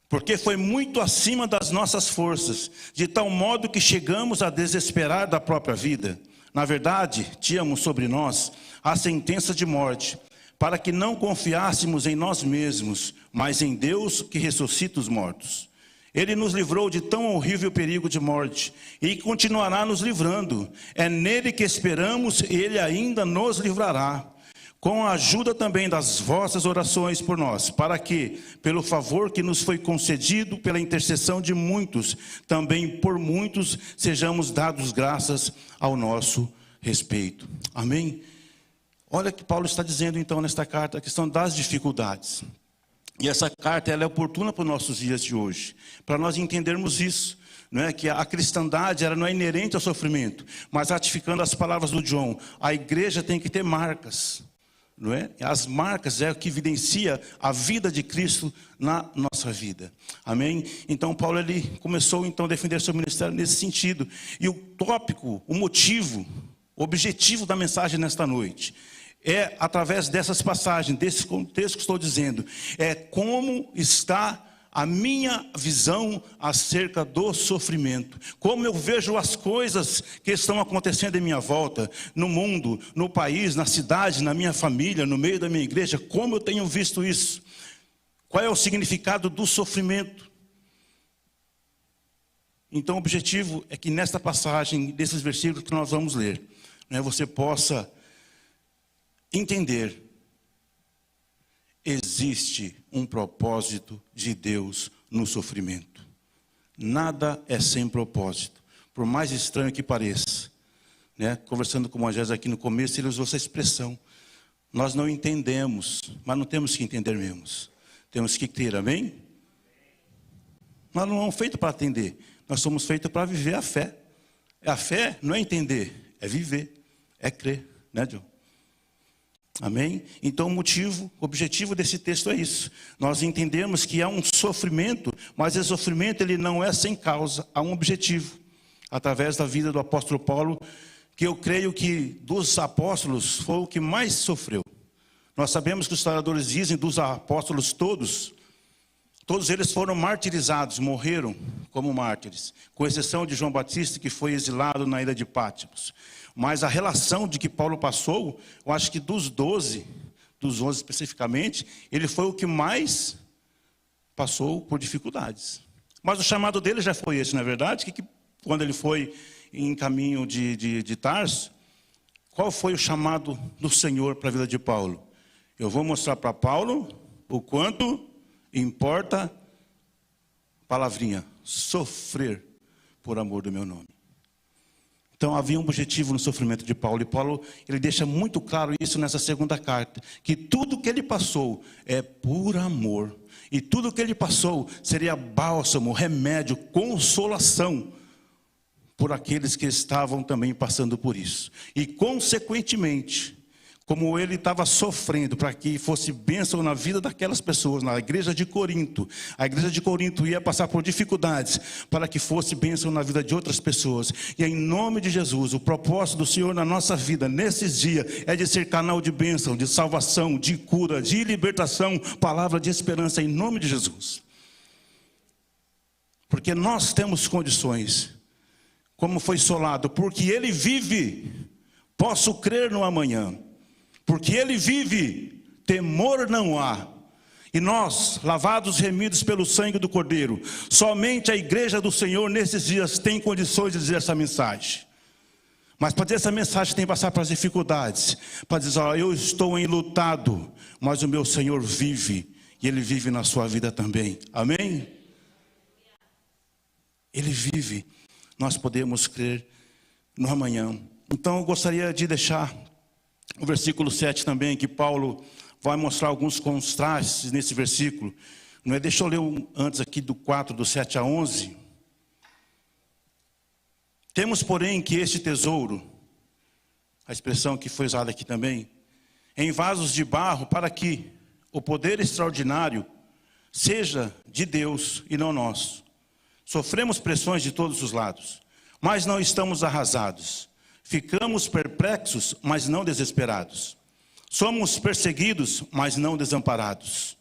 Porque foi muito acima das nossas forças, de tal modo que chegamos a desesperar da própria vida. Na verdade, tínhamos sobre nós a sentença de morte, para que não confiássemos em nós mesmos, mas em Deus que ressuscita os mortos. Ele nos livrou de tão horrível perigo de morte e continuará nos livrando. É nele que esperamos e ele ainda nos livrará. com a ajuda também das vossas orações por nós, para que, pelo favor que nos foi concedido pela intercessão de muitos, também por muitos sejamos dados graças ao nosso respeito. Amém? Olha o que Paulo está dizendo então nesta carta, a questão das dificuldades. E essa carta ela é oportuna para os nossos dias de hoje, para nós entendermos isso. Não é que a cristandade ela não é inerente ao sofrimento, mas ratificando as palavras do John, a igreja tem que ter marcas, não é? As marcas é o que evidencia a vida de Cristo na nossa vida. Amém? Então Paulo ele começou então a defender seu ministério nesse sentido. E o tópico, o motivo, o objetivo da mensagem nesta noite é através dessas passagens, desse contexto que estou dizendo, é como está a minha visão acerca do sofrimento, como eu vejo as coisas que estão acontecendo em minha volta, no mundo, no país, na cidade, na minha família, no meio da minha igreja, como eu tenho visto isso, qual é o significado do sofrimento. Então o objetivo é que nesta passagem, desses versículos que nós vamos ler, você possa entender, existe um propósito de Deus no sofrimento. Nada é sem propósito, por mais estranho que pareça. Conversando com o Moisés aqui no começo, ele usou essa expressão. Nós não entendemos, mas não temos que entender mesmo. Temos que ter, amém? Nós não somos feitos para atender, nós somos feitos para viver a fé. A fé não é entender, é viver, é crer, né, John? Amém? Então o objetivo desse texto é isso. Nós entendemos que há um sofrimento, mas esse sofrimento ele não é sem causa, há um objetivo. Através da vida do apóstolo Paulo, que eu creio que dos apóstolos foi o que mais sofreu. Nós sabemos que os historiadores dizem dos apóstolos todos eles foram martirizados, morreram como mártires, com exceção de João Batista, que foi exilado na ilha de Patmos. Mas a relação de que Paulo passou, eu acho que dos 11 especificamente, ele foi o que mais passou por dificuldades. Mas o chamado dele já foi esse, não é verdade? Que quando ele foi em caminho de Tarso, qual foi o chamado do Senhor para a vida de Paulo? Eu vou mostrar para Paulo o quanto importa, palavrinha, sofrer por amor do meu nome. Então havia um objetivo no sofrimento de Paulo, e Paulo ele deixa muito claro isso nessa segunda carta, que tudo que ele passou é por amor, e tudo que ele passou seria bálsamo, remédio, consolação, por aqueles que estavam também passando por isso. E consequentemente, como ele estava sofrendo para que fosse bênção na vida daquelas pessoas, na igreja de Corinto. A igreja de Corinto ia passar por dificuldades para que fosse bênção na vida de outras pessoas. E em nome de Jesus, o propósito do Senhor na nossa vida, nesses dias, é de ser canal de bênção, de salvação, de cura, de libertação, palavra de esperança em nome de Jesus. Porque nós temos condições, como foi solado, porque Ele vive, posso crer no amanhã. Porque Ele vive, temor não há. E nós, lavados, remidos pelo sangue do Cordeiro, somente a igreja do Senhor nesses dias tem condições de dizer essa mensagem. Mas para dizer essa mensagem tem que passar para as dificuldades. Para dizer, eu estou enlutado, mas o meu Senhor vive. E Ele vive na sua vida também. Amém? Ele vive. Nós podemos crer no amanhã. Então eu gostaria de deixar o versículo 7 também, que Paulo vai mostrar alguns contrastes nesse versículo. Não é? Deixa eu ler antes aqui do 4, do 7 a 11. Temos, porém, que este tesouro, a expressão que foi usada aqui também, em vasos de barro, para que o poder extraordinário seja de Deus e não nosso. Sofremos pressões de todos os lados, mas não estamos arrasados. Ficamos perplexos, mas não desesperados. Somos perseguidos, mas não desamparados.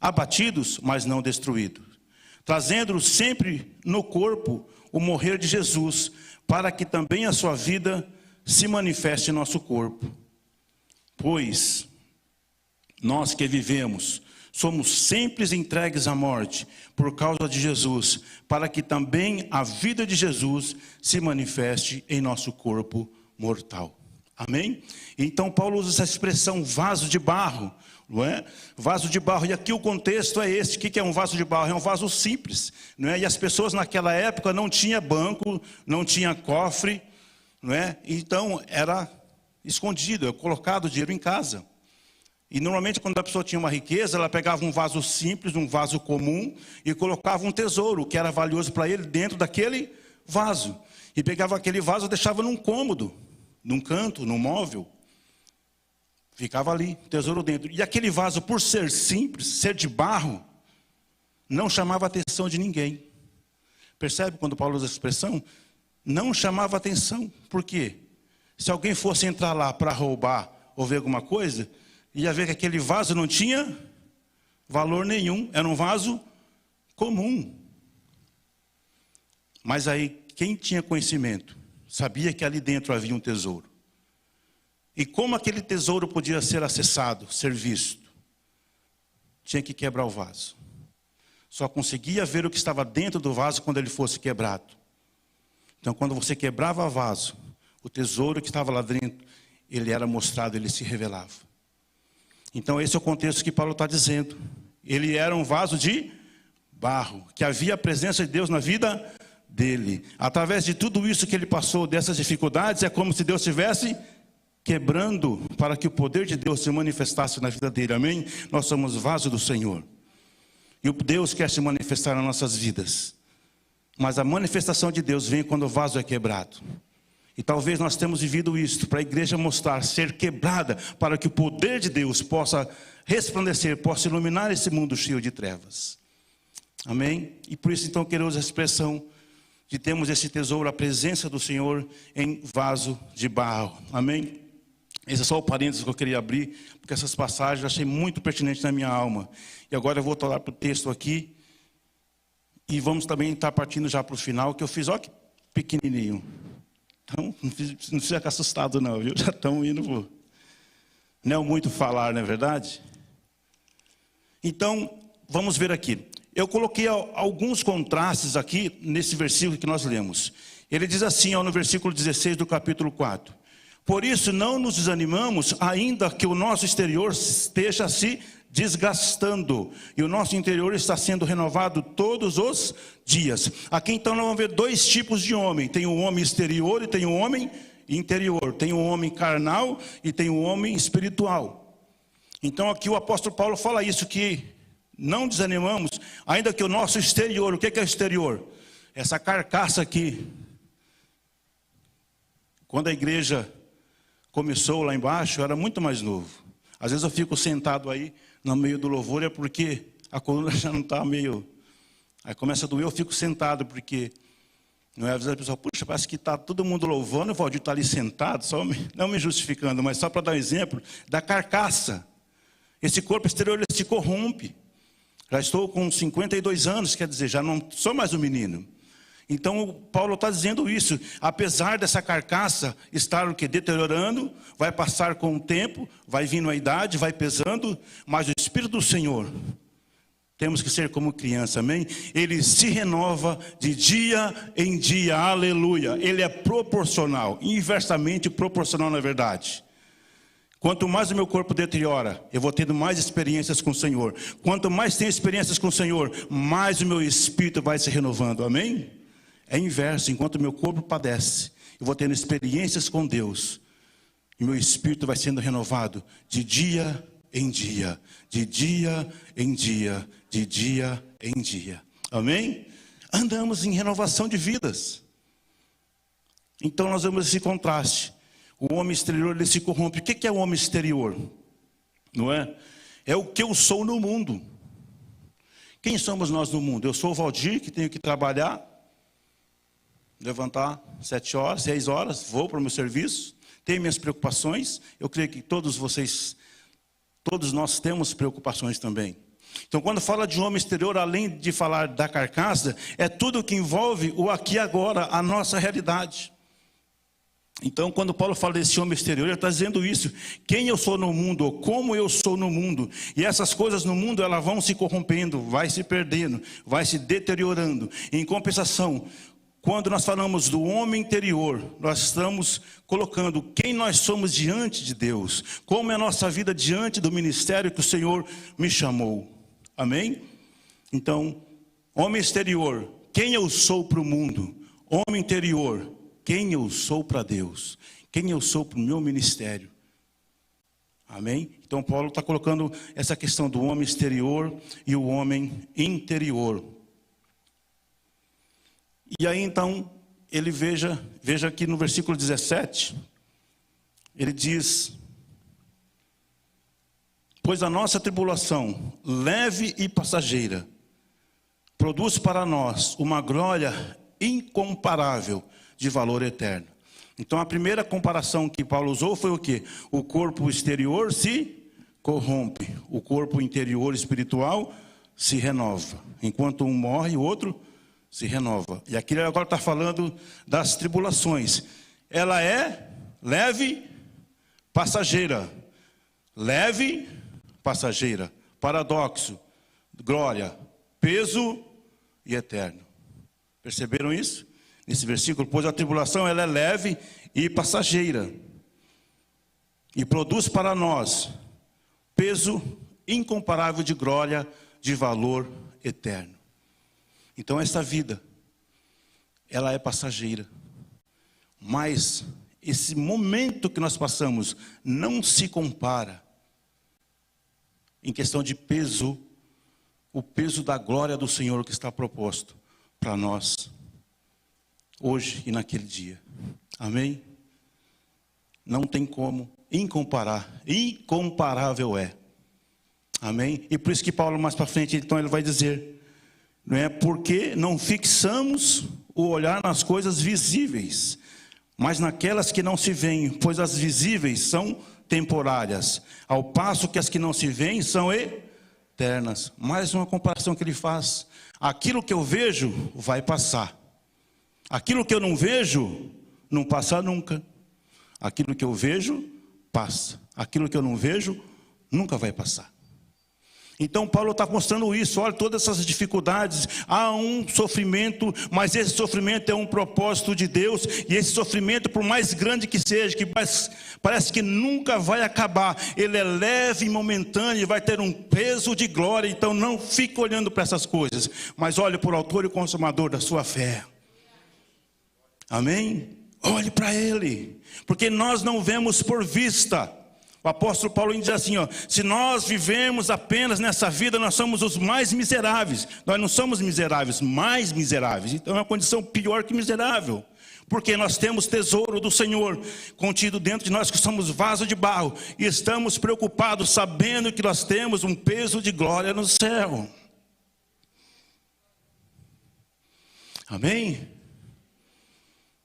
Abatidos, mas não destruídos. Trazendo sempre no corpo o morrer de Jesus, para que também a sua vida se manifeste em nosso corpo. Pois nós que vivemos, somos sempre entregues à morte por causa de Jesus, para que também a vida de Jesus se manifeste em nosso corpo mortal. Amém? Então Paulo usa essa expressão vaso de barro, não é? Vaso de barro, e aqui o contexto é esse. O que é um vaso de barro? É um vaso simples, não é? E as pessoas naquela época não tinha banco, não tinha cofre, não é? Então era escondido, colocado o dinheiro em casa. E normalmente quando a pessoa tinha uma riqueza, ela pegava um vaso simples, um vaso comum, e colocava um tesouro que era valioso para ele dentro daquele vaso. E pegava aquele vaso e deixava num cômodo, num canto, num móvel. Ficava ali, tesouro dentro. E aquele vaso, por ser simples, ser de barro, não chamava a atenção de ninguém. Percebe quando Paulo usa a expressão? Não chamava a atenção. Por quê? Se alguém fosse entrar lá para roubar ou ver alguma coisa, ia ver que aquele vaso não tinha valor nenhum. Era um vaso comum. Mas aí, quem tinha conhecimento, sabia que ali dentro havia um tesouro. E como aquele tesouro podia ser acessado, ser visto? Tinha que quebrar o vaso. Só conseguia ver o que estava dentro do vaso quando ele fosse quebrado. Então, quando você quebrava o vaso, o tesouro que estava lá dentro, ele era mostrado, ele se revelava. Então, esse é o contexto que Paulo está dizendo. Ele era um vaso de barro, que havia a presença de Deus na vida dele. Através de tudo isso que ele passou, dessas dificuldades, é como se Deus estivesse quebrando para que o poder de Deus se manifestasse na vida dele. Amém? Nós somos vaso do Senhor. E o Deus quer se manifestar nas nossas vidas. Mas a manifestação de Deus vem quando o vaso é quebrado. E talvez nós temos vivido isso, para a igreja mostrar, ser quebrada, para que o poder de Deus possa resplandecer, possa iluminar esse mundo cheio de trevas. Amém? E por isso então quero usar a expressão de termos esse tesouro, a presença do Senhor em vaso de barro. Amém? Esse é só o parênteses que eu queria abrir, porque essas passagens eu achei muito pertinentes na minha alma. E agora eu vou falar para o texto aqui, e vamos também estar partindo já para o final, que eu fiz, olha que pequenininho. Então, não precisa ficar assustado não, viu? Já estamos indo. Não é muito falar, não é verdade? Então, vamos ver aqui. Eu coloquei alguns contrastes aqui nesse versículo que nós lemos. Ele diz assim, no versículo 16 do capítulo 4. Por isso não nos desanimamos, ainda que o nosso exterior esteja se desgastando. E o nosso interior está sendo renovado todos os dias. Aqui então nós vamos ver dois tipos de homem. Tem o homem exterior e tem o homem interior. Tem o homem carnal e tem o homem espiritual. Então aqui o apóstolo Paulo fala isso, que não desanimamos, ainda que o nosso exterior, o que é o exterior? Essa carcaça aqui. Quando a igreja começou lá embaixo, eu era muito mais novo. Às vezes eu fico sentado aí no meio do louvor, é porque a coluna já não está meio... Aí começa a doer, eu fico sentado, porque... Não é? Às vezes a pessoa, puxa, parece que está todo mundo louvando, o Valdir está ali sentado, não me justificando, mas só para dar um exemplo, da carcaça. Esse corpo exterior ele se corrompe. Já estou com 52 anos, quer dizer, já não sou mais um menino. Então, Paulo está dizendo isso, apesar dessa carcaça estar o que? Deteriorando, vai passar com o tempo, vai vindo a idade, vai pesando, mas o Espírito do Senhor, temos que ser como criança, amém? Ele se renova de dia em dia, aleluia. Ele é proporcional, inversamente proporcional na verdade. Quanto mais o meu corpo deteriora, eu vou tendo mais experiências com o Senhor. Quanto mais tenho experiências com o Senhor, mais o meu espírito vai se renovando, amém? É inverso, enquanto o meu corpo padece, eu vou tendo experiências com Deus, e meu espírito vai sendo renovado de dia em dia, de dia em dia, de dia em dia. Amém? Andamos em renovação de vidas. Então nós vemos esse contraste. O homem exterior ele se corrompe. O que é o homem exterior? Não é? É o que eu sou no mundo. Quem somos nós no mundo? Eu sou o Valdir, que tenho que trabalhar, levantar 7 horas, 6 horas, vou para o meu serviço, tenho minhas preocupações. Eu creio que todos nós temos preocupações também. Então, quando fala de homem exterior, além de falar da carcaça, é tudo que envolve o aqui e agora, a nossa realidade. Então, quando Paulo fala desse homem exterior, ele está dizendo isso. Quem eu sou no mundo, ou como eu sou no mundo. E essas coisas no mundo, elas vão se corrompendo, vai se perdendo, vai se deteriorando. Em compensação, quando nós falamos do homem interior, nós estamos colocando quem nós somos diante de Deus, como é a nossa vida diante do ministério que o Senhor me chamou. Amém? Então, homem exterior, quem eu sou para o mundo? Homem interior, quem eu sou para Deus? Quem eu sou para o meu ministério? Amém? Então, Paulo está colocando essa questão do homem exterior e o homem interior. E aí então, ele veja aqui no versículo 17, ele diz: pois a nossa tribulação, leve e passageira, produz para nós uma glória incomparável de valor eterno. Então a primeira comparação que Paulo usou foi o quê? O corpo exterior se corrompe, o corpo interior espiritual se renova. Enquanto um morre, o outro se renova. E aqui ele agora está falando das tribulações. Ela é leve, passageira. Leve, passageira. Paradoxo, glória, peso e eterno. Perceberam isso? Nesse versículo, pois a tribulação ela é leve e passageira. E produz para nós peso incomparável de glória, de valor eterno. Então esta vida, ela é passageira. Mas esse momento que nós passamos não se compara, em questão de peso, o peso da glória do Senhor que está proposto para nós, hoje e naquele dia. Amém? Não tem como incomparar, incomparável é. Amém? E por isso que Paulo mais para frente, então ele vai dizer, não é porque não fixamos o olhar nas coisas visíveis, mas naquelas que não se veem, pois as visíveis são temporárias, ao passo que as que não se veem são eternas. Mais uma comparação que ele faz. Aquilo que eu vejo vai passar. Aquilo que eu não vejo, não passa nunca. Aquilo que eu vejo, passa. Aquilo que eu não vejo, nunca vai passar. Então Paulo está mostrando isso, olha todas essas dificuldades, há um sofrimento, mas esse sofrimento é um propósito de Deus, e esse sofrimento, por mais grande que seja, que parece que nunca vai acabar, ele é leve e momentâneo, e vai ter um peso de glória. Então não fique olhando para essas coisas, mas olhe para o autor e consumador da sua fé. Amém? Olhe para ele, porque nós não vemos por vista. O apóstolo Paulo diz assim, ó, se nós vivemos apenas nessa vida, nós somos os mais miseráveis. Nós não somos miseráveis, mais miseráveis. Então é uma condição pior que miserável. Porque nós temos tesouro do Senhor contido dentro de nós, que somos vaso de barro. E estamos preocupados, sabendo que nós temos um peso de glória no céu. Amém?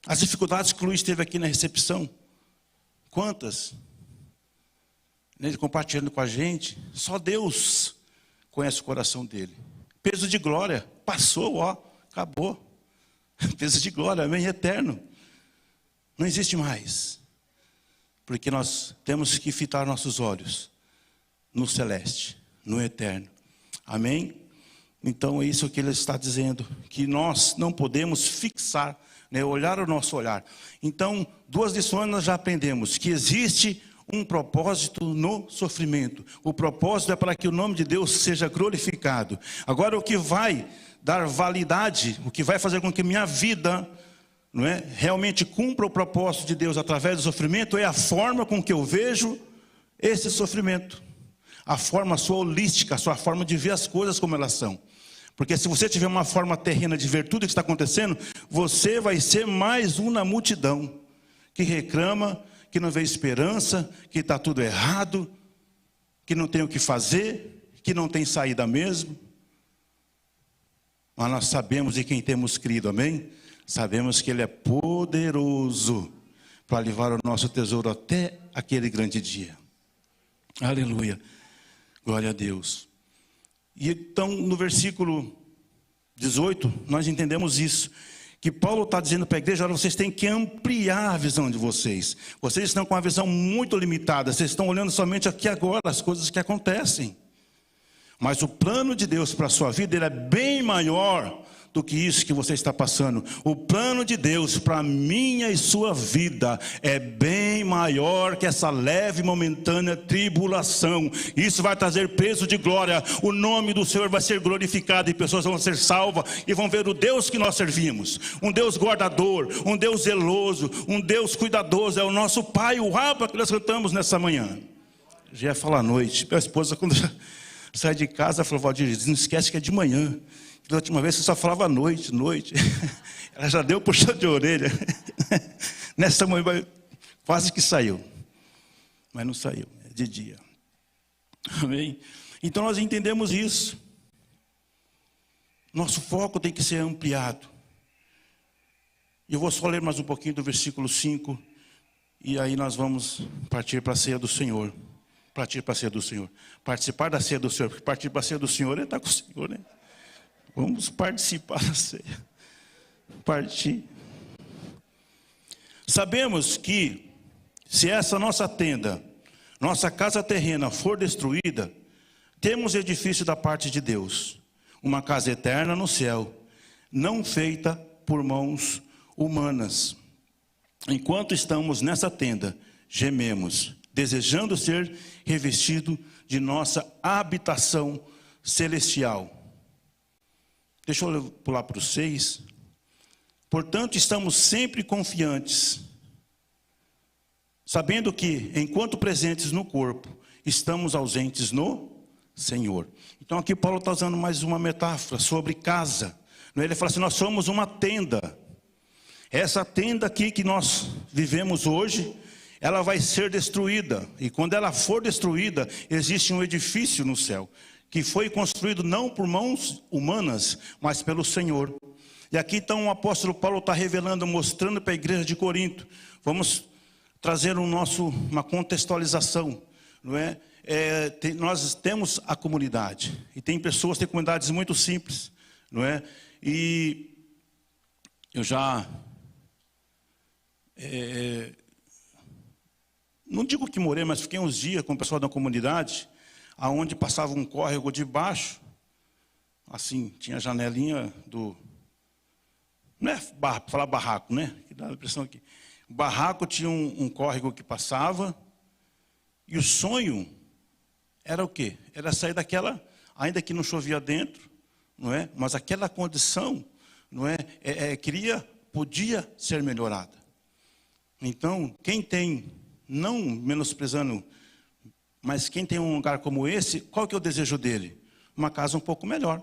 As dificuldades que o Luiz teve aqui na recepção, quantas? Ele compartilhando com a gente, só Deus conhece o coração dele. Peso de glória, passou, ó, acabou. Peso de glória, amém, eterno. Não existe mais. Porque nós temos que fitar nossos olhos no celeste, no eterno. Amém? Então é isso que ele está dizendo, que nós não podemos fixar, né, olhar o nosso olhar. Então, duas lições nós já aprendemos, que existe um propósito no sofrimento. O propósito é para que o nome de Deus seja glorificado. Agora o que vai dar validade, o que vai fazer com que minha vida, não é, realmente cumpra o propósito de Deus através do sofrimento, é a forma com que eu vejo esse sofrimento. A forma sua holística, a sua forma de ver as coisas como elas são. Porque se você tiver uma forma terrena de ver tudo o que está acontecendo, você vai ser mais um na multidão que reclama, que não vê esperança, que está tudo errado, que não tem o que fazer, que não tem saída mesmo. Mas nós sabemos em quem temos crido, amém? Sabemos que Ele é poderoso para levar o nosso tesouro até aquele grande dia. Aleluia, glória a Deus. E então no versículo 18, nós entendemos isso. Que Paulo está dizendo para a igreja, olha, vocês têm que ampliar a visão de vocês. Vocês estão com uma visão muito limitada. Vocês estão olhando somente aqui agora, as coisas que acontecem. Mas o plano de Deus para a sua vida, ele é bem maior do que isso que você está passando. O plano de Deus para a minha e sua vida é bem maior que essa leve e momentânea tribulação. Isso vai trazer peso de glória. O nome do Senhor vai ser glorificado e pessoas vão ser salvas e vão ver o Deus que nós servimos. Um Deus guardador, um Deus zeloso, um Deus cuidadoso. É o nosso Pai, o Abba, que nós cantamos nessa manhã. Já ia falar à noite. Minha esposa, quando sai de casa, falou: Valdir, não esquece que é de manhã. Da última vez você só falava à noite, noite. Ela já deu puxão de orelha. Nessa manhã quase que saiu. Mas não saiu, é de dia. Amém? Então nós entendemos isso. Nosso foco tem que ser ampliado. E eu vou só ler mais um pouquinho do versículo 5. E aí nós vamos partir para a ceia do Senhor. Partir para a ceia do Senhor. Participar da ceia do Senhor. Porque partir para a ceia do Senhor é estar com o Senhor, né? Vamos participar da ceia. Partir. Sabemos que se essa nossa tenda, nossa casa terrena for destruída, temos edifício da parte de Deus, uma casa eterna no céu, não feita por mãos humanas. Enquanto estamos nessa tenda, gememos, desejando ser revestido de nossa habitação celestial. Deixa eu pular para o 6. Portanto, estamos sempre confiantes, sabendo que, enquanto presentes no corpo, estamos ausentes no Senhor. Então aqui Paulo está usando mais uma metáfora sobre casa. Ele fala assim: nós somos uma tenda. Essa tenda aqui que nós vivemos hoje, ela vai ser destruída. E quando ela for destruída, existe um edifício no céu, que foi construído não por mãos humanas, mas pelo Senhor. E aqui então o apóstolo Paulo está revelando, mostrando para a igreja de Corinto. Vamos trazer uma contextualização, não é? Nós temos a comunidade, e tem pessoas, tem comunidades muito simples, não é? E eu já não digo que morei, mas fiquei uns dias com o pessoal da comunidade, aonde passava um córrego de baixo, assim, tinha a janelinha do... Não é falar barraco, né? Que dá a impressão aqui. O barraco tinha um córrego que passava, e o sonho era o quê? Era sair daquela, ainda que não chovia dentro, não é? Mas aquela condição, não é? Podia ser melhorada. Então, quem tem, não menosprezando, mas quem tem um lugar como esse, qual que é o desejo dele? Uma casa um pouco melhor,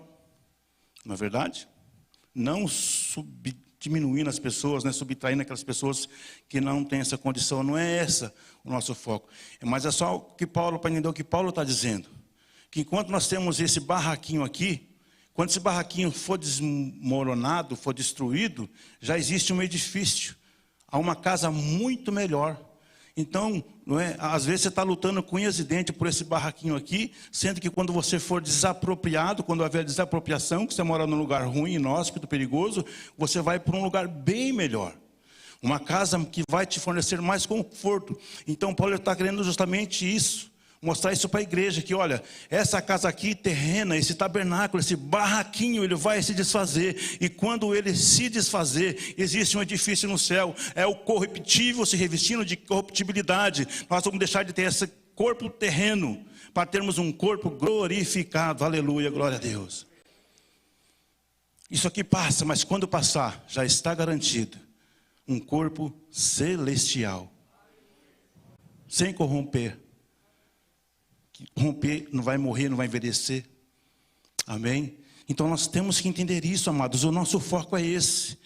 não é verdade? Não diminuindo as pessoas, né, subtraindo aquelas pessoas que não têm essa condição. Não é essa o nosso foco. Mas é só que Paulo, para entender o que Paulo está dizendo. Que enquanto nós temos esse barraquinho aqui, quando esse barraquinho for desmoronado, for destruído, já existe um edifício. Há uma casa muito melhor. Então, não é? Às vezes você está lutando com unhas e dentes por esse barraquinho aqui, sendo que quando você for desapropriado, quando houver desapropriação, que você mora num lugar ruim, inóspito, perigoso, você vai para um lugar bem melhor. Uma casa que vai te fornecer mais conforto. Então Paulo está querendo justamente isso, mostrar isso para a igreja, que olha, essa casa aqui terrena, esse tabernáculo, esse barraquinho, ele vai se desfazer, e quando ele se desfazer, existe um edifício no céu, é o corruptível se revestindo de corruptibilidade. Nós vamos deixar de ter esse corpo terreno, para termos um corpo glorificado, aleluia, glória a Deus. Isso aqui passa, mas quando passar, já está garantido, um corpo celestial, sem corromper. Romper, não vai morrer, não vai envelhecer. Amém? Então nós temos que entender isso, amados. O nosso foco é esse.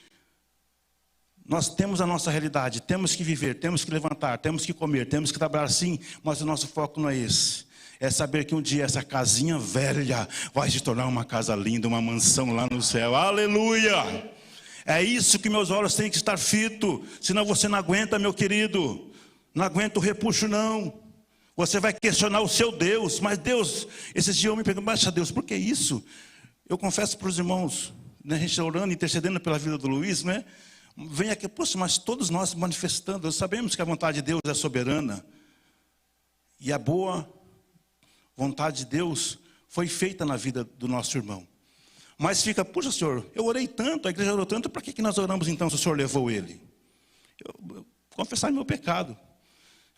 Nós temos a nossa realidade, temos que viver, temos que levantar, temos que comer, temos que trabalhar sim, mas o nosso foco não é esse. É saber que um dia essa casinha velha vai se tornar uma casa linda, uma mansão lá no céu. Aleluia! É isso que meus olhos têm que estar fitos. Senão você não aguenta, meu querido. Não aguenta o repuxo, não. Você vai questionar o seu Deus. Mas Deus, esses dias eu me pergunto, mas Deus, por que isso? Eu confesso para os irmãos, né, a gente orando, intercedendo pela vida do Luiz, né? Vem aqui, poxa, mas todos nós manifestando, nós sabemos que a vontade de Deus é soberana. E a boa vontade de Deus foi feita na vida do nosso irmão. Mas fica, puxa, Senhor, eu orei tanto, a igreja orou tanto, para que nós oramos então se o Senhor levou ele? Eu confessar meu pecado.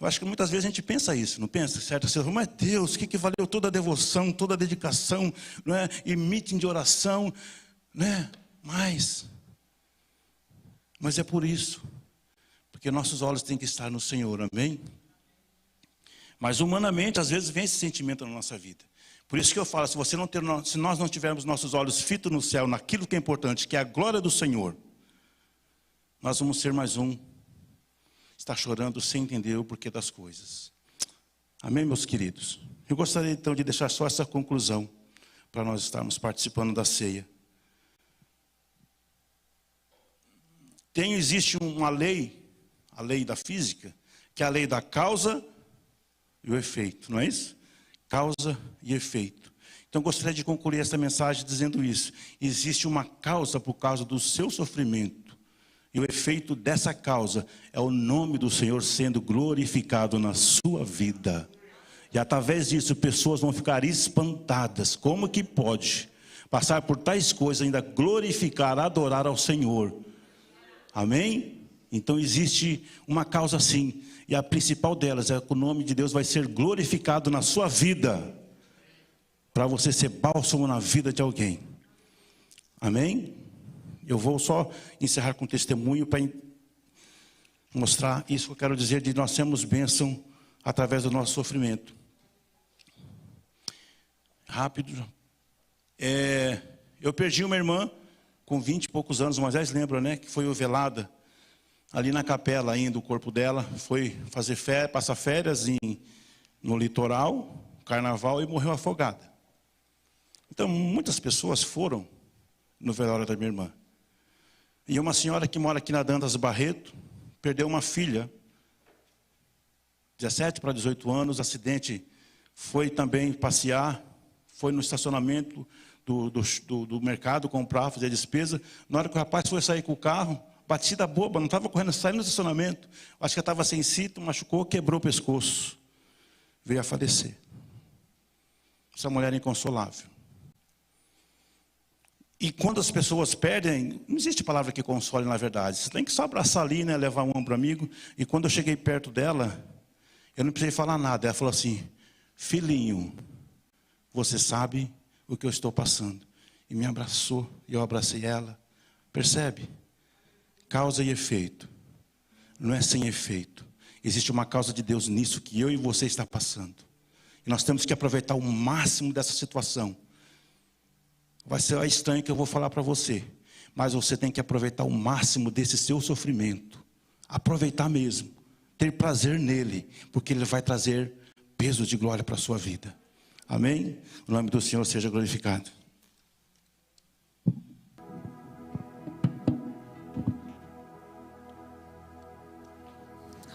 Eu acho que muitas vezes a gente pensa isso, não pensa? Certo? Mas Deus, o que valeu toda a devoção, toda a dedicação, não é? E meeting de oração, né? Mas é por isso, porque nossos olhos têm que estar no Senhor, amém? Mas humanamente, às vezes, vem esse sentimento na nossa vida. Por isso que eu falo, se nós não tivermos nossos olhos fitos no céu, naquilo que é importante, que é a glória do Senhor, nós vamos ser mais um, está chorando sem entender o porquê das coisas. Amém, meus queridos? Eu gostaria então de deixar só essa conclusão, para nós estarmos participando da ceia. Existe uma lei, a lei da física, que é a lei da causa e o efeito, não é isso? Causa e efeito. Então, gostaria de concluir essa mensagem dizendo isso. Existe uma causa por causa do seu sofrimento. E o efeito dessa causa é o nome do Senhor sendo glorificado na sua vida. E através disso, pessoas vão ficar espantadas. Como que pode passar por tais coisas, ainda glorificar, adorar ao Senhor? Amém? Então existe uma causa sim. E a principal delas é que o nome de Deus vai ser glorificado na sua vida, para você ser bálsamo na vida de alguém. Amém? Eu vou só encerrar com um testemunho para mostrar isso que eu quero dizer, de nós sermos bênção através do nosso sofrimento. Rápido. Eu perdi uma irmã com 20 e poucos anos, mas vocês lembram, né? Que foi velada ali na capela ainda, o corpo dela foi passar férias no litoral, carnaval, e morreu afogada. Então, muitas pessoas foram no velório da minha irmã. E uma senhora que mora aqui na Dantas Barreto, perdeu uma filha, 17 para 18 anos, acidente, foi também passear, foi no estacionamento do mercado comprar, fazer despesa. Na hora que o rapaz foi sair com o carro, batida boba, não estava correndo, saindo do estacionamento. Acho que estava sem cinto, machucou, quebrou o pescoço. Veio a falecer. Essa mulher é inconsolável. E quando as pessoas perdem, não existe palavra que console na verdade. Você tem que só abraçar ali, né, levar um ombro amigo. E quando eu cheguei perto dela, eu não precisei falar nada. Ela falou assim: filhinho, você sabe o que eu estou passando. E me abraçou, e eu abracei ela. Percebe? Causa e efeito. Não é sem efeito. Existe uma causa de Deus nisso que eu e você está passando. E nós temos que aproveitar o máximo dessa situação. Vai ser estranho que eu vou falar para você, mas você tem que aproveitar o máximo desse seu sofrimento. Aproveitar mesmo. Ter prazer nele, porque ele vai trazer peso de glória para a sua vida. Amém? O nome do Senhor seja glorificado.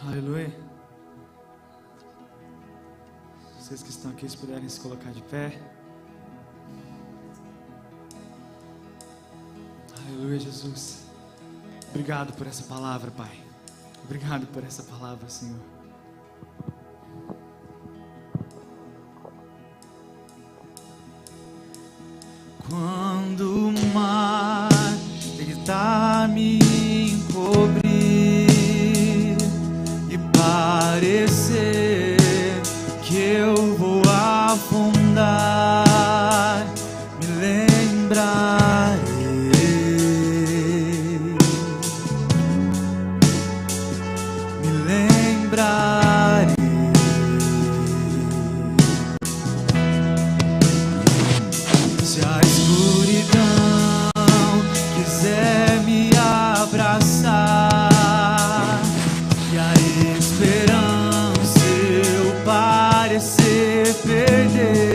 Aleluia. Vocês que estão aqui, se puderem se colocar de pé. Aleluia, Jesus. Obrigado por essa palavra, Pai. Obrigado por essa palavra, Senhor. Quando o mar tentar me encobrir e parecer que eu vou afundar, me lembrarei se a escuridão quiser me abraçar e a esperança eu parecer perder.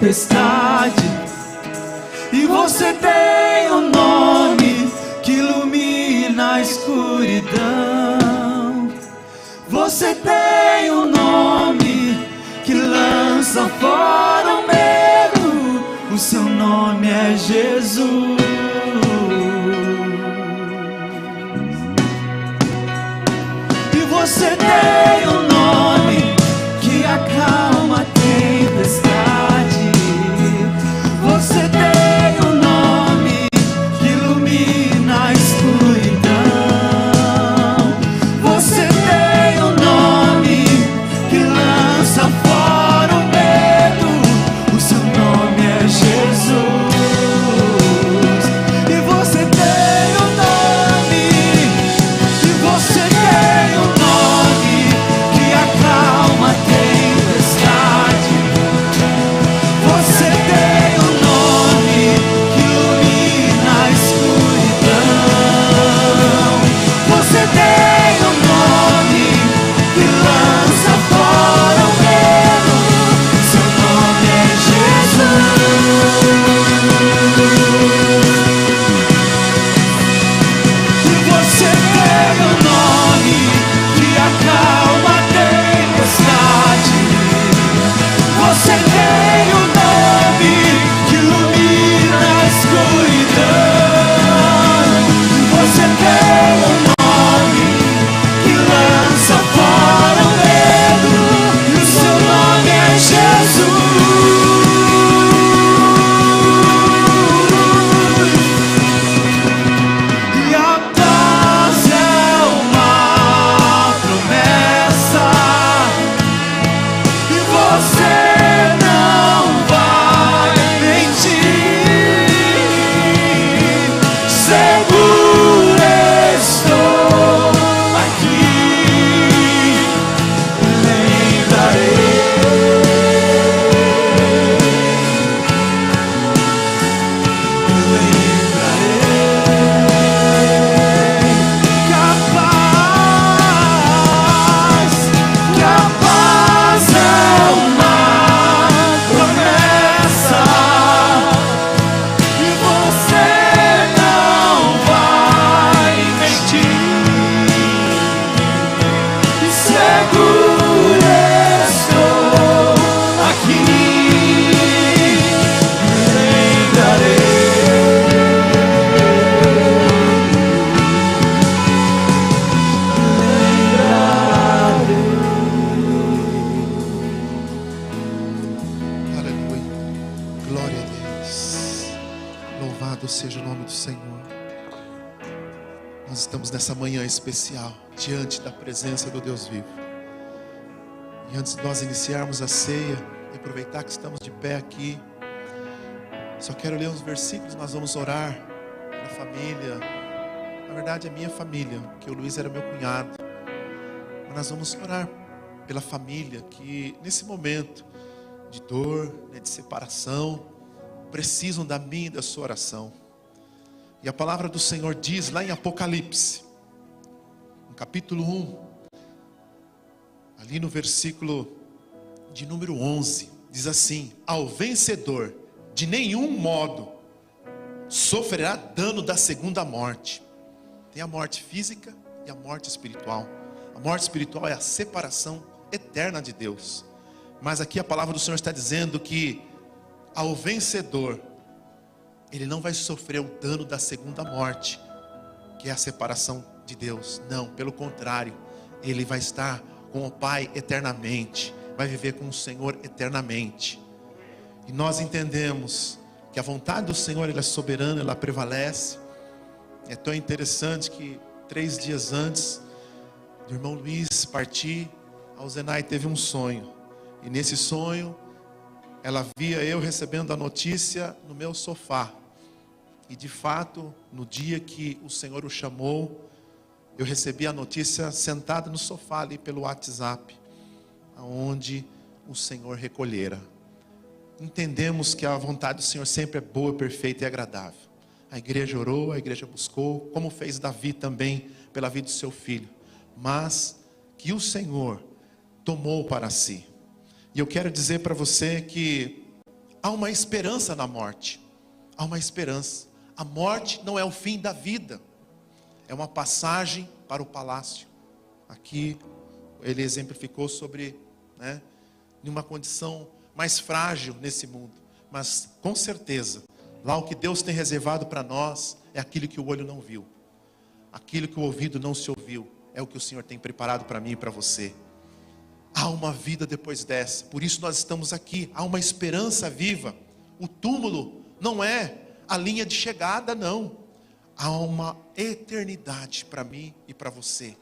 tempestade. E você tem um nome que ilumina a escuridão. Você tem um nome que lança fora o medo. O seu nome é Jesus. E você tem um nome que acalma a tempestade. Você tem um nome que ilumina a escuridão. Você tem um nome que lança fora o medo. O seu nome é Jesus. E você tem um nome. E você tem um nome que acalma a tempestade. Você tem um nome que ilumina a escuridão. Você tem um nome que lança fora o medo. Seu nome é Jesus. E você tem um nome que acalma a tempestade. Você tem um nome que ilumina a escuridão. Você tem um nome que lança fora o medo. E o seu nome é Jesus. E a paz é uma promessa. E você não vai mentir. Seguro estou aqui. Que a paz é uma promessa. E você não vai mentir. E seguro estou aqui. Me lembrarei. Aleluia. Glória a Deus. Louvado seja o nome do Senhor. Nós estamos nessa manhã especial, diante da presença do Deus vivo. E antes de nós iniciarmos a ceia, e aproveitar que estamos de pé aqui, só quero ler uns versículos, nós vamos orar pela família. Na verdade é minha família, porque o Luiz era meu cunhado. Mas nós vamos orar pela família que nesse momento de dor, né, de separação, precisam da minha e da sua oração. E a palavra do Senhor diz lá em Apocalipse, no capítulo 1, ali no versículo de número 11, diz assim: ao vencedor de nenhum modo sofrerá dano da segunda morte. Tem a morte física e a morte espiritual. A morte espiritual é a separação eterna de Deus. Mas aqui a palavra do Senhor está dizendo que ao vencedor, ele não vai sofrer o dano da segunda morte, que é a separação de Deus. Não, pelo contrário, ele vai estar com o Pai eternamente, vai viver com o Senhor eternamente. E nós entendemos que a vontade do Senhor, ela é soberana, ela prevalece. É tão interessante que 3 dias antes do irmão Luiz partir, a Alzenay teve um sonho. E nesse sonho, ela via eu recebendo a notícia no meu sofá. E de fato, no dia que o Senhor o chamou, eu recebi a notícia sentada no sofá ali pelo WhatsApp, aonde o Senhor recolhera. Entendemos que a vontade do Senhor sempre é boa, perfeita e agradável. A igreja orou, a igreja buscou, como fez Davi também pela vida do seu filho. Mas que o Senhor tomou para si. E eu quero dizer para você que há uma esperança na morte. Há uma esperança. A morte não é o fim da vida, é uma passagem para o palácio. Aqui ele exemplificou sobre, numa condição mais frágil nesse mundo, mas com certeza, lá o que Deus tem reservado para nós é aquilo que o olho não viu, aquilo que o ouvido não se ouviu, é o que o Senhor tem preparado para mim e para você. Há uma vida depois dessa, por isso nós estamos aqui, há uma esperança viva. O túmulo não é a linha de chegada, não. Há uma eternidade para mim e para você.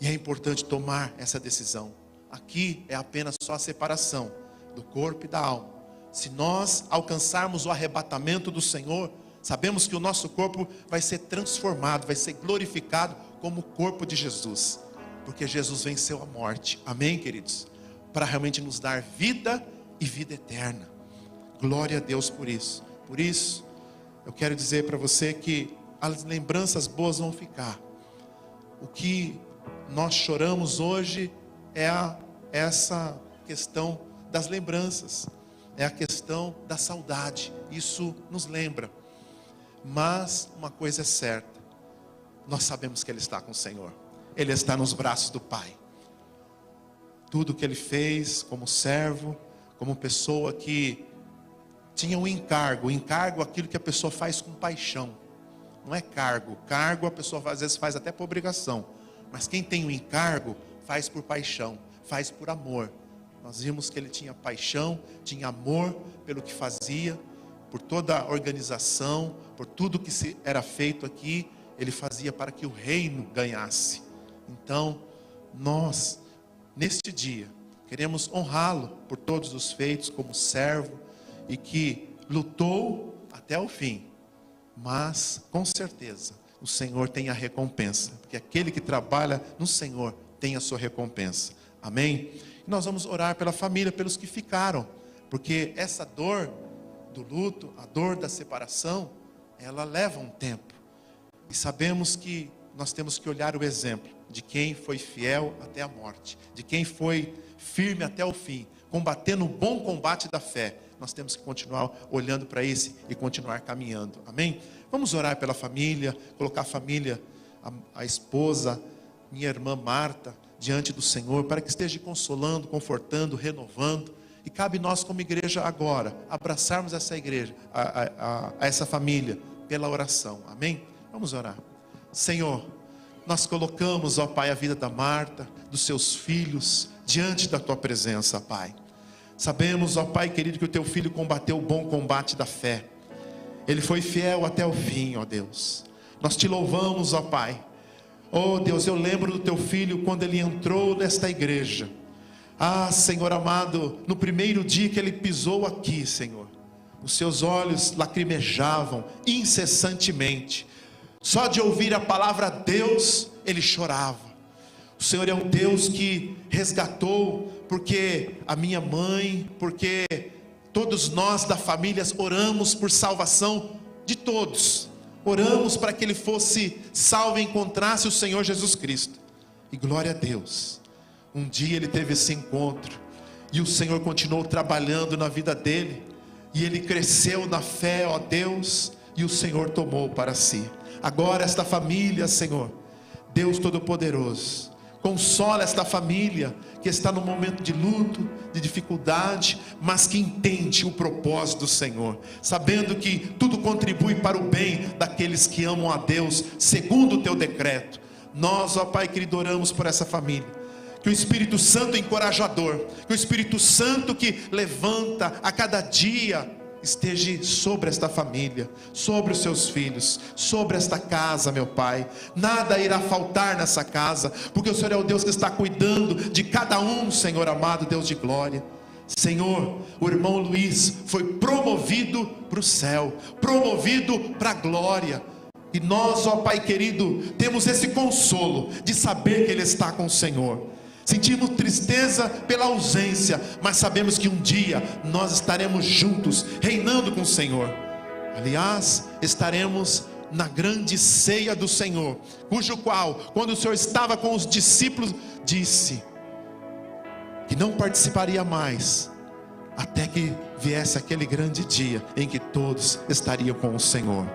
E é importante tomar essa decisão. Aqui é apenas só a separação do corpo e da alma. Se nós alcançarmos o arrebatamento do Senhor, sabemos que o nosso corpo vai ser transformado, vai ser glorificado como o corpo de Jesus. Porque Jesus venceu a morte. Amém, queridos? Para realmente nos dar vida e vida eterna. Glória a Deus por isso. Por isso, eu quero dizer para você que as lembranças boas vão ficar. O que nós choramos hoje é essa questão das lembranças. É a questão da saudade. Isso nos lembra. Mas uma coisa é certa. Nós sabemos que Ele está com o Senhor. Ele está nos braços do Pai. Tudo que Ele fez como servo, como pessoa que tinha um encargo. O encargo é aquilo que a pessoa faz com paixão. Não é cargo. Cargo a pessoa às vezes faz até por obrigação. Mas quem tem o encargo faz por paixão, faz por amor. Nós vimos que ele tinha paixão, tinha amor pelo que fazia, por toda a organização, por tudo que era feito aqui. Ele fazia para que o reino ganhasse. Então, nós, neste dia, queremos honrá-lo por todos os feitos como servo e que lutou até o fim. Mas, com certeza, o Senhor tem a recompensa, porque aquele que trabalha no Senhor tem a sua recompensa. Amém? E nós vamos orar pela família, pelos que ficaram, porque essa dor do luto, a dor da separação, ela leva um tempo. E sabemos que nós temos que olhar o exemplo de quem foi fiel até a morte, de quem foi firme até o fim, combatendo o bom combate da fé. Nós temos que continuar olhando para esse e continuar caminhando. Amém? Vamos orar pela família, colocar a família, a esposa, minha irmã Marta, diante do Senhor, para que esteja consolando, confortando, renovando. E cabe nós como igreja agora, abraçarmos essa igreja, essa família, pela oração. Amém? Vamos orar. Senhor, nós colocamos, ó Pai, a vida da Marta, dos seus filhos, diante da Tua presença, Pai. Sabemos, ó Pai querido, que o Teu filho combateu o bom combate da fé. Ele foi fiel até o fim, ó Deus. Nós Te louvamos, ó Pai. Oh Deus, eu lembro do Teu filho quando ele entrou nesta igreja. Ah, Senhor amado, no primeiro dia que ele pisou aqui, Senhor, os seus olhos lacrimejavam incessantemente. Só de ouvir a palavra Deus, ele chorava. O Senhor é um Deus que resgatou, porque a minha mãe, porque todos nós da família oramos por salvação de todos. Oramos para que ele fosse salvo e encontrasse o Senhor Jesus Cristo. E glória a Deus. Um dia ele teve esse encontro. E o Senhor continuou trabalhando na vida dele. E ele cresceu na fé, ó Deus. E o Senhor tomou para si. Agora esta família, Senhor, Deus Todo-Poderoso, consola esta família que está num momento de luto, de dificuldade, mas que entende o propósito do Senhor, sabendo que tudo contribui para o bem daqueles que amam a Deus, segundo o Teu decreto. Nós, ó Pai querido, oramos por essa família. Que o Espírito Santo encorajador, que o Espírito Santo que levanta a cada dia, esteja sobre esta família, sobre os seus filhos, sobre esta casa, meu Pai. Nada irá faltar nessa casa, porque o Senhor é o Deus que está cuidando de cada um, Senhor amado, Deus de glória. Senhor, o irmão Luiz foi promovido para o céu, promovido para a glória. E nós, ó Pai querido, temos esse consolo de saber que ele está com o Senhor. Sentimos tristeza pela ausência, mas sabemos que um dia nós estaremos juntos, reinando com o Senhor. Aliás, estaremos na grande ceia do Senhor, cujo qual, quando o Senhor estava com os discípulos, disse que não participaria mais até que viesse aquele grande dia em que todos estariam com o Senhor.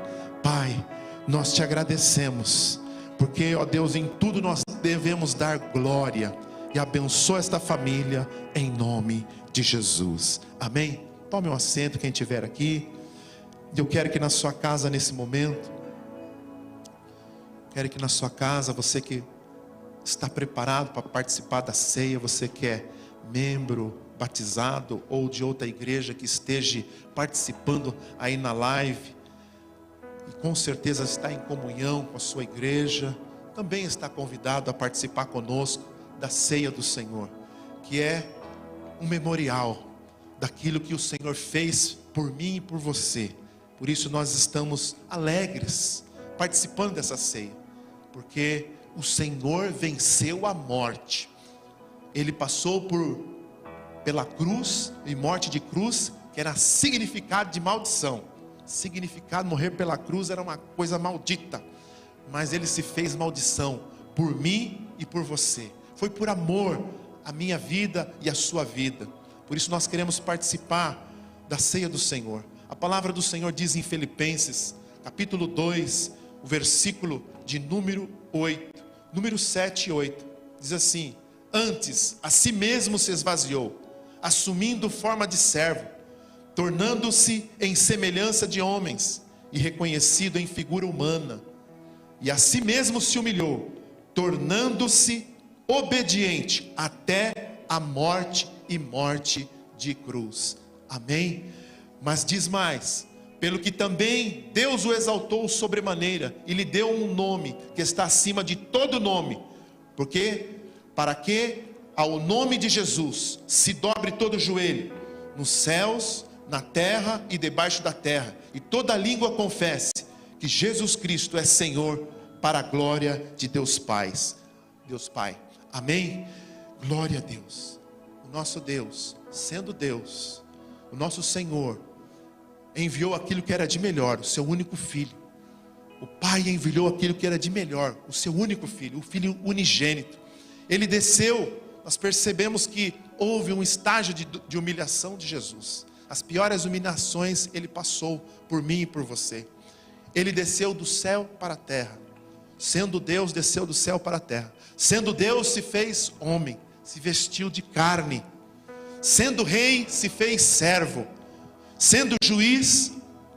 Pai, nós te agradecemos, porque, ó Deus, em tudo nós devemos dar glória, e abençoa esta família em nome de Jesus. Amém? Tome um assento quem estiver aqui. Eu quero que na sua casa nesse momento, quero que na sua casa, você que está preparado para participar da ceia, você que é membro, batizado ou de outra igreja que esteja participando aí na live, e com certeza está em comunhão com a sua igreja, também está convidado a participar conosco da ceia do Senhor, que é um memorial daquilo que o Senhor fez por mim e por você. Por isso nós estamos alegres participando dessa ceia, porque o Senhor venceu a morte. Ele passou pela cruz, e morte de cruz, que era significado de maldição. Significado, morrer pela cruz era uma coisa maldita, mas ele se fez maldição por mim e por você. Foi por amor à minha vida e à sua vida. Por isso nós queremos participar da ceia do Senhor. A palavra do Senhor diz em Filipenses, capítulo 2, o versículo de número 7 e 8. Diz assim: antes a si mesmo se esvaziou, assumindo forma de servo, tornando-se em semelhança de homens, e reconhecido em figura humana. E a si mesmo se humilhou, tornando-se obediente até a morte, e morte de cruz. Amém? Mas diz mais: pelo que também Deus o exaltou sobremaneira, e lhe deu um nome que está acima de todo nome, porque para que ao nome de Jesus se dobre todo o joelho, nos céus, na terra e debaixo da terra, e toda língua confesse que Jesus Cristo é Senhor, para a glória de Deus Pai. Amém? Glória a Deus. O nosso Deus, sendo Deus, o nosso Senhor, enviou aquilo que era de melhor, o seu único filho. O Pai enviou aquilo que era de melhor, o seu único filho, o Filho unigênito. Ele desceu, nós percebemos que houve um estágio de humilhação de Jesus. As piores humilhações ele passou por mim e por você. Ele desceu do céu para a terra. Sendo Deus, desceu do céu para a terra. Sendo Deus, se fez homem, se vestiu de carne. Sendo rei, se fez servo. Sendo juiz,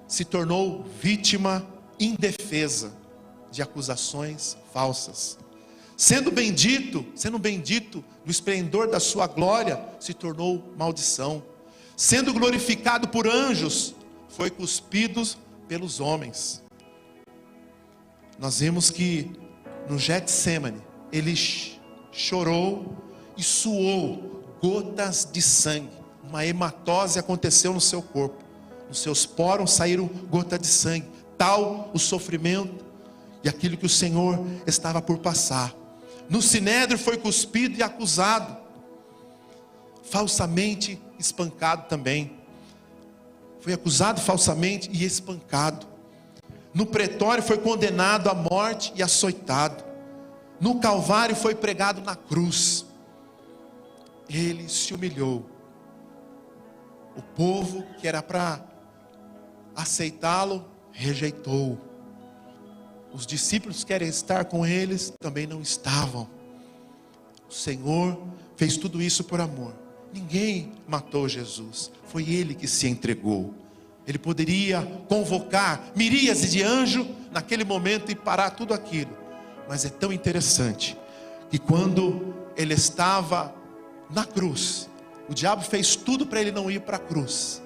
se tornou vítima indefesa de acusações falsas. Sendo bendito no esplendor da sua glória, se tornou maldição. Sendo glorificado por anjos, foi cuspido pelos homens. Nós vemos que no Getsêmani, ele chorou e suou gotas de sangue. Uma hematose aconteceu no seu corpo. Nos seus poros saíram gotas de sangue. Tal o sofrimento e aquilo que o Senhor estava por passar. No Sinédrio foi cuspido e acusado, falsamente espancado também. Foi acusado falsamente e espancado. No pretório foi condenado à morte e açoitado. No Calvário foi pregado na cruz. Ele se humilhou. O povo que era para aceitá-lo, rejeitou. Os discípulos que querem estar com eles também não estavam. O Senhor fez tudo isso por amor. Ninguém matou Jesus, foi Ele que se entregou. Ele poderia convocar miríades de anjos naquele momento e parar tudo aquilo. Mas é tão interessante que quando Ele estava na cruz, o diabo fez tudo para Ele não ir para a cruz,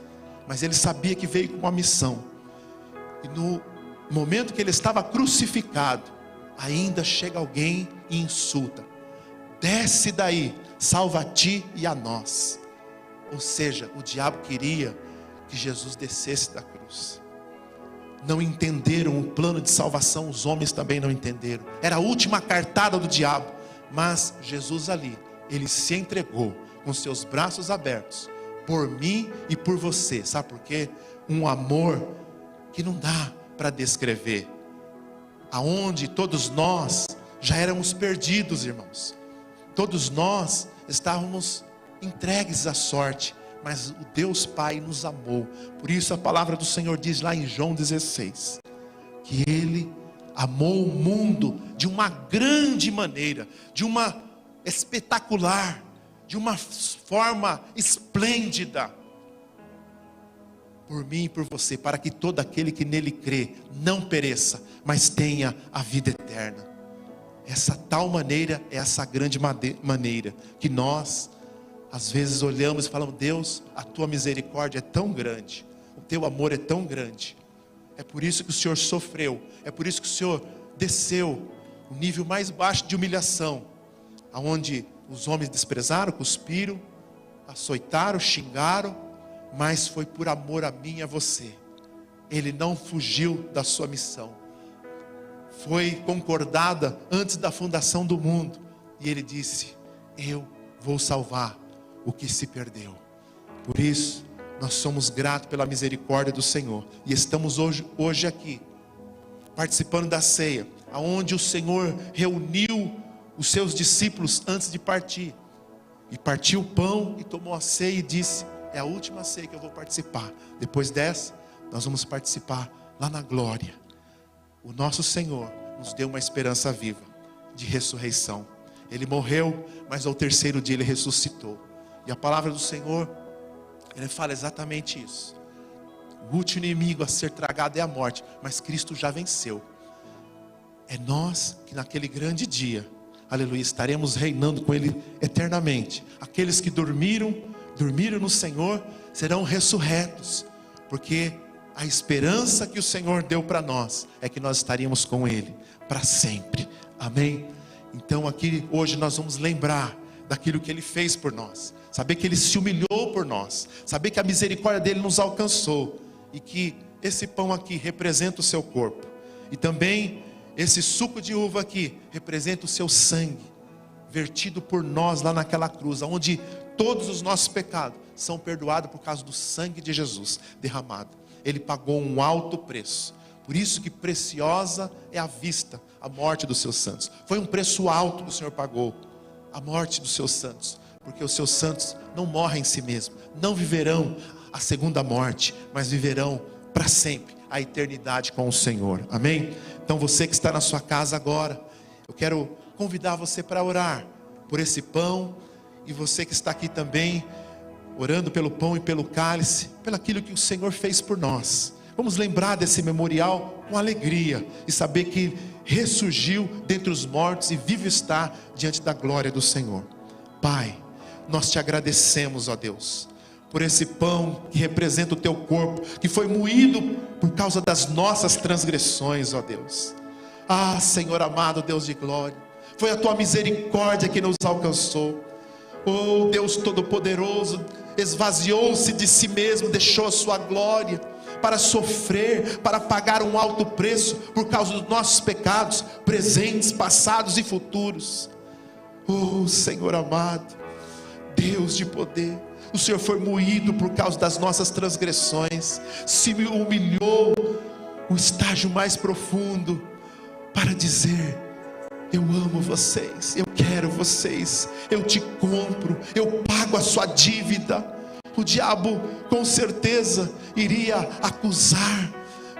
mas Ele sabia que veio com uma missão. E no momento que Ele estava crucificado, ainda chega alguém e insulta: desce daí, salva a ti e a nós. Ou seja, o diabo queria que Jesus descesse da cruz. Não entenderam o plano de salvação, os homens também não entenderam. Era a última cartada do diabo. Mas Jesus ali, Ele se entregou com seus braços abertos por mim e por você. Sabe por quê? Um amor que não dá para descrever. Aonde todos nós já éramos perdidos, irmãos. Todos nós estávamos entregues à sorte, mas o Deus Pai nos amou. Por isso a palavra do Senhor diz lá em João 16, que Ele amou o mundo de uma grande maneira, de uma espetacular, de uma forma esplêndida, por mim e por você, para que todo aquele que nele crê não pereça, mas tenha a vida eterna. Essa tal maneira é essa grande maneira que nós às vezes olhamos e falamos: Deus, a tua misericórdia é tão grande, o teu amor é tão grande. É por isso que o Senhor sofreu, é por isso que o Senhor desceu o nível mais baixo de humilhação, aonde os homens desprezaram, cuspiram, açoitaram, xingaram, mas foi por amor a mim e a você. Ele não fugiu da sua missão, foi concordada antes da fundação do mundo, e Ele disse: eu vou salvar o que se perdeu. Por isso nós somos gratos pela misericórdia do Senhor, e estamos hoje aqui, participando da ceia, aonde o Senhor reuniu os seus discípulos antes de partir, e partiu o pão e tomou a ceia e disse: é a última ceia que eu vou participar. Depois dessa, nós vamos participar lá na glória. O nosso Senhor nos deu uma esperança viva de ressurreição. Ele morreu, mas ao terceiro dia Ele ressuscitou. E a palavra do Senhor, Ele fala exatamente isso. O último inimigo a ser tragado é a morte, mas Cristo já venceu. É nós que naquele grande dia, aleluia, estaremos reinando com Ele eternamente. Aqueles que dormiram no Senhor serão ressurretos, porque a esperança que o Senhor deu para nós é que nós estaríamos com Ele para sempre. Amém? Então aqui hoje nós vamos lembrar daquilo que Ele fez por nós, saber que Ele se humilhou por nós, saber que a misericórdia dEle nos alcançou, e que esse pão aqui representa o seu corpo, e também esse suco de uva aqui representa o seu sangue, vertido por nós lá naquela cruz, onde todos os nossos pecados são perdoados por causa do sangue de Jesus derramado. Ele pagou um alto preço. Por isso que preciosa é a vista, a morte dos seus santos. Foi um preço alto que o Senhor pagou, a morte dos seus santos. Porque os seus santos não morrem em si mesmos, não viverão a segunda morte, mas viverão para sempre a eternidade com o Senhor. Amém? Então você que está na sua casa agora, eu quero convidar você para orar por esse pão. E você que está aqui também, orando pelo pão e pelo cálice, pelo aquilo que o Senhor fez por nós. Vamos lembrar desse memorial com alegria, e saber que ressurgiu dentre os mortos e vivo está diante da glória do Senhor. Pai, nós te agradecemos, ó Deus, por esse pão que representa o teu corpo, que foi moído por causa das nossas transgressões, ó Deus. Ah, Senhor amado, Deus de glória, foi a tua misericórdia que nos alcançou. Oh Deus Todo-Poderoso, esvaziou-se de si mesmo, deixou a sua glória para sofrer, para pagar um alto preço por causa dos nossos pecados, presentes, passados e futuros. Oh Senhor amado, Deus de poder, o Senhor foi moído por causa das nossas transgressões, se humilhou o estágio mais profundo para dizer: eu amo vocês, eu quero vocês, eu te compro, eu pago a sua dívida. O diabo com certeza iria acusar,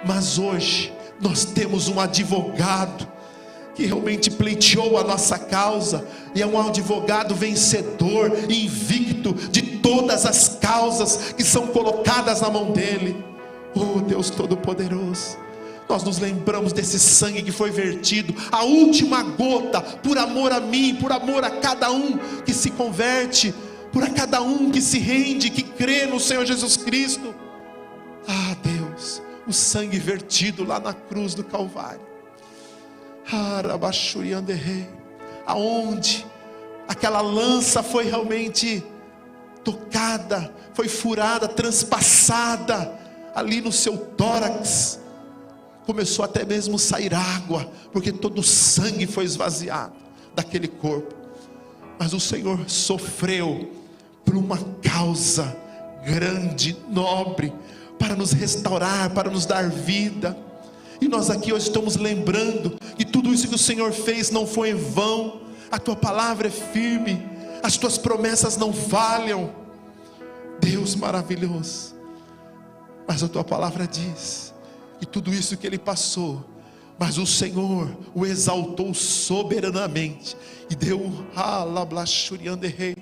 mas hoje nós temos um advogado que realmente pleiteou a nossa causa, e é um advogado vencedor e invicto de todas as causas que são colocadas na mão dele. Oh Deus Todo-Poderoso, nós nos lembramos desse sangue que foi vertido, a última gota, por amor a mim, por amor a cada um que se converte, por a cada um que se rende, que crê no Senhor Jesus Cristo. Ah Deus, o sangue vertido lá na cruz do Calvário, aonde aquela lança foi realmente tocada, foi furada, transpassada ali no seu tórax. Começou até mesmo a sair água, porque todo o sangue foi esvaziado daquele corpo. Mas o Senhor sofreu por uma causa grande, nobre, para nos restaurar, para nos dar vida. E nós aqui hoje estamos lembrando que tudo isso que o Senhor fez não foi em vão. A tua palavra é firme, as tuas promessas não falham. Deus maravilhoso. Mas a tua palavra diz que tudo isso que ele passou, mas o Senhor o exaltou soberanamente e deu rei.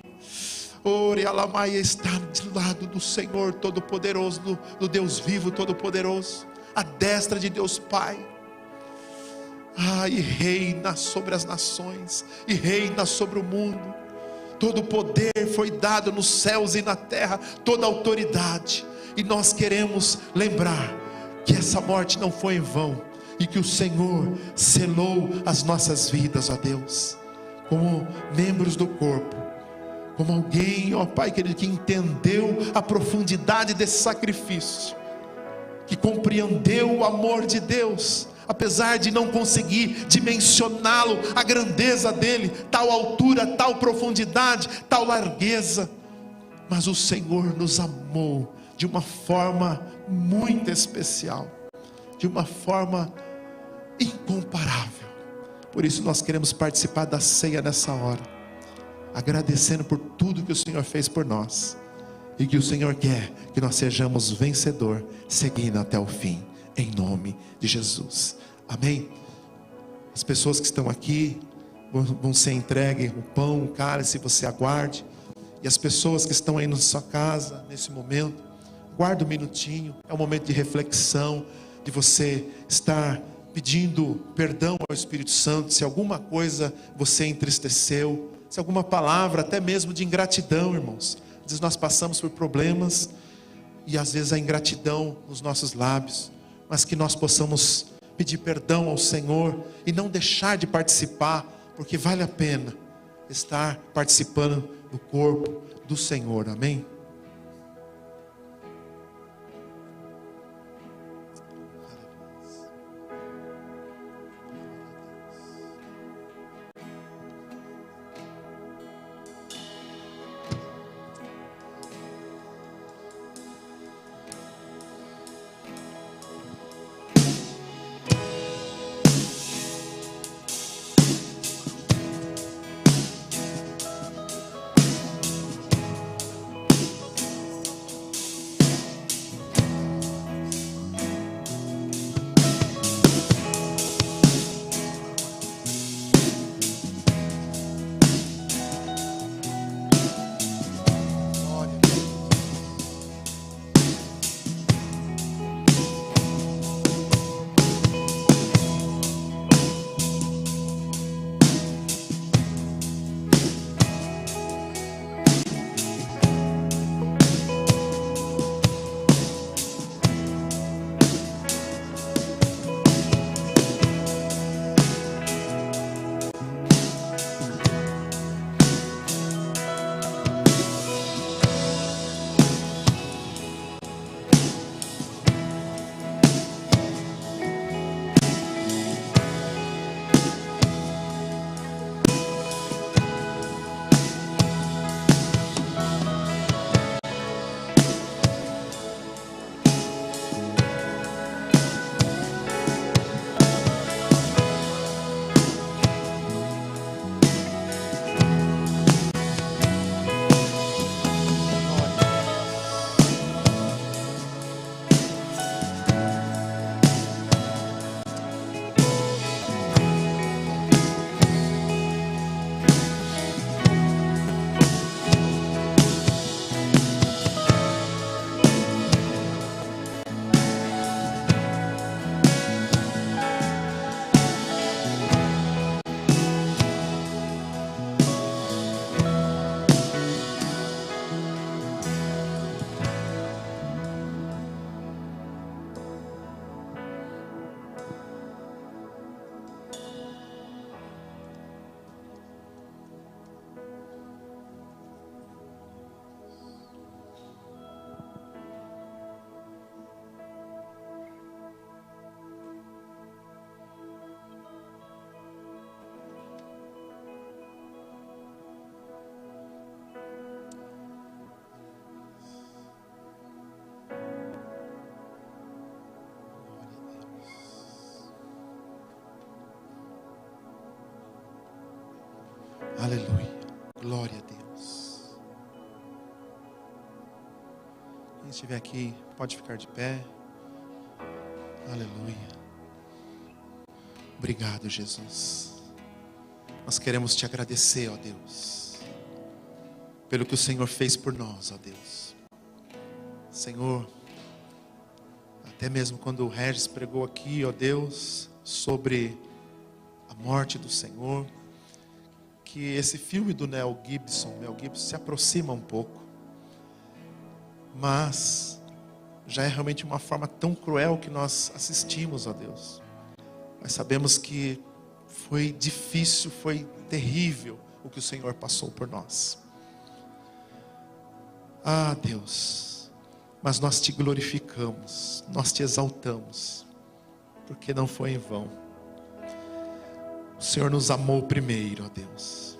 Ore alamai, está do lado do Senhor Todo-Poderoso, do Deus vivo Todo-Poderoso, a destra de Deus Pai. E reina sobre as nações, e reina sobre o mundo. Todo poder foi dado nos céus e na terra, toda autoridade. E nós queremos lembrar que essa morte não foi em vão, e que o Senhor selou as nossas vidas, ó Deus, como membros do corpo, como alguém, ó Pai querido, que entendeu a profundidade desse sacrifício, que compreendeu o amor de Deus, apesar de não conseguir dimensioná-lo, a grandeza dele, tal altura, tal profundidade, tal largueza, mas o Senhor nos amou de uma forma muito especial, de uma forma incomparável. Por isso nós queremos participar da ceia nessa hora, agradecendo por tudo que o Senhor fez por nós, e que o Senhor quer que nós sejamos vencedor, seguindo até o fim, em nome de Jesus, amém? As pessoas que estão aqui vão ser entregues o pão, o cálice, você aguarde. E as pessoas que estão aí na sua casa, nesse momento, guarda um minutinho, é um momento de reflexão, de você estar pedindo perdão ao Espírito Santo, se alguma coisa você entristeceu, se alguma palavra, até mesmo de ingratidão, irmãos. Às vezes nós passamos por problemas, e às vezes a ingratidão nos nossos lábios, mas que nós possamos pedir perdão ao Senhor, e não deixar de participar, porque vale a pena estar participando do corpo do Senhor, amém? Aleluia, glória a Deus. Quem estiver aqui, pode ficar de pé. Aleluia. Obrigado, Jesus. Nós queremos te agradecer, ó Deus, pelo que o Senhor fez por nós, ó Deus. Senhor, até mesmo quando o Regis pregou aqui, ó Deus, sobre a morte do Senhor, que esse filme do Mel Gibson se aproxima um pouco, mas já é realmente uma forma tão cruel que nós assistimos, ó Deus. Nós sabemos que foi difícil, foi terrível o que o Senhor passou por nós. Ah, Deus, mas nós te glorificamos, nós te exaltamos, porque não foi em vão. O Senhor nos amou primeiro, ó Deus.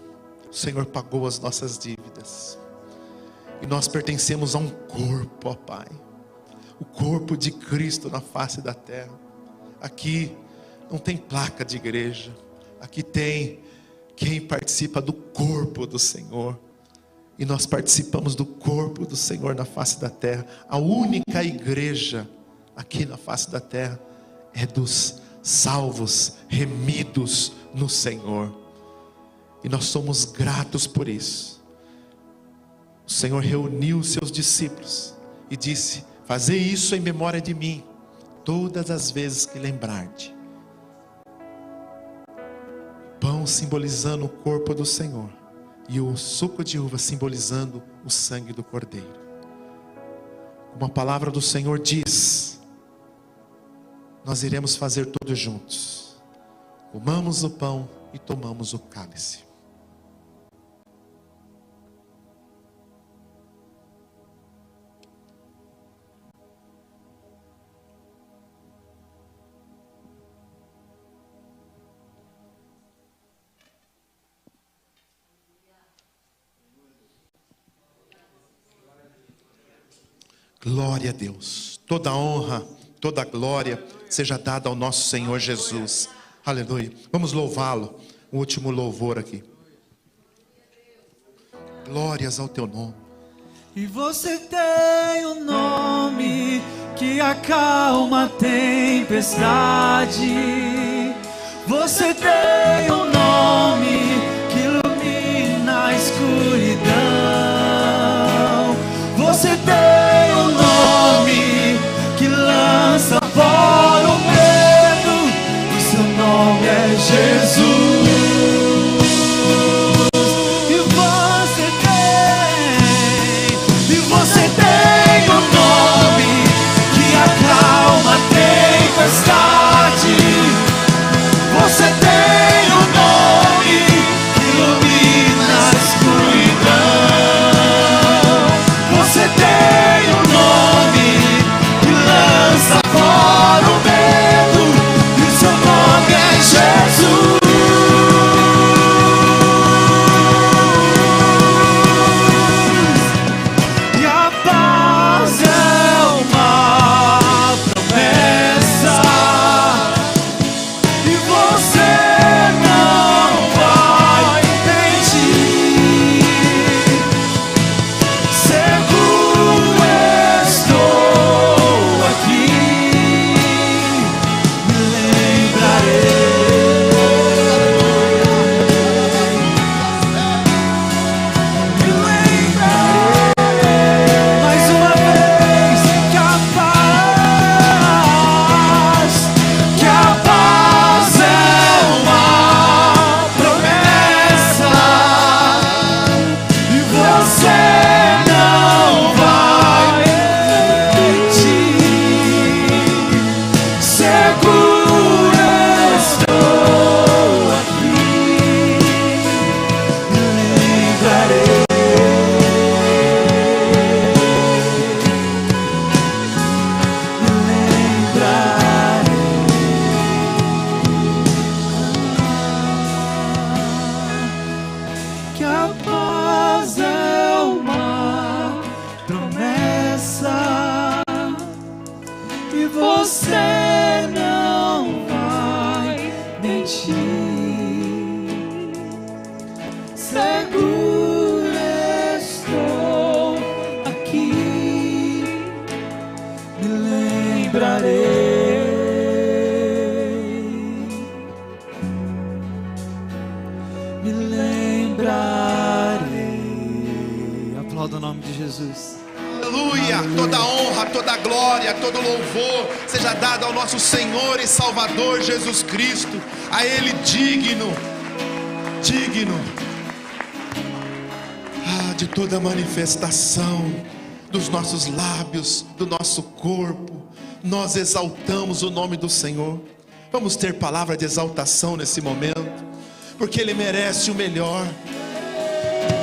O Senhor pagou as nossas dívidas. E nós pertencemos a um corpo, ó Pai. O corpo de Cristo na face da terra. Aqui não tem placa de igreja. Aqui tem quem participa do corpo do Senhor. E nós participamos do corpo do Senhor na face da terra. A única igreja aqui na face da terra é dos salvos, remidos no Senhor. E nós somos gratos por isso. O Senhor reuniu os seus discípulos e disse: fazei isso em memória de mim, todas as vezes que lembrar-te. Pão simbolizando o corpo do Senhor, e o suco de uva simbolizando o sangue do Cordeiro. Como a palavra do Senhor diz, nós iremos fazer todos juntos. Comamos o pão e tomamos o cálice. Glória a Deus. Toda honra, toda glória seja dada ao nosso Senhor Jesus. Aleluia. Vamos louvá-lo. O último louvor aqui. Glórias ao teu nome. E você tem um nome que acalma a tempestade. Você tem um nome que ilumina a escuridão. Você tem um nome que lança fora o medo. O seu nome é Jesus. Você tem um nome que acalma a tempestade. Você tem um nome que ilumina a escuridão. Você tem me lembrarei. Aplauda o nome de Jesus. Aleluia, toda honra, toda glória, todo louvor seja dado ao nosso Senhor e Salvador Jesus Cristo, a Ele digno de toda manifestação dos nossos lábios, do nosso corpo. Nós exaltamos o nome do Senhor. Vamos ter palavra de exaltação nesse momento, porque Ele merece o melhor.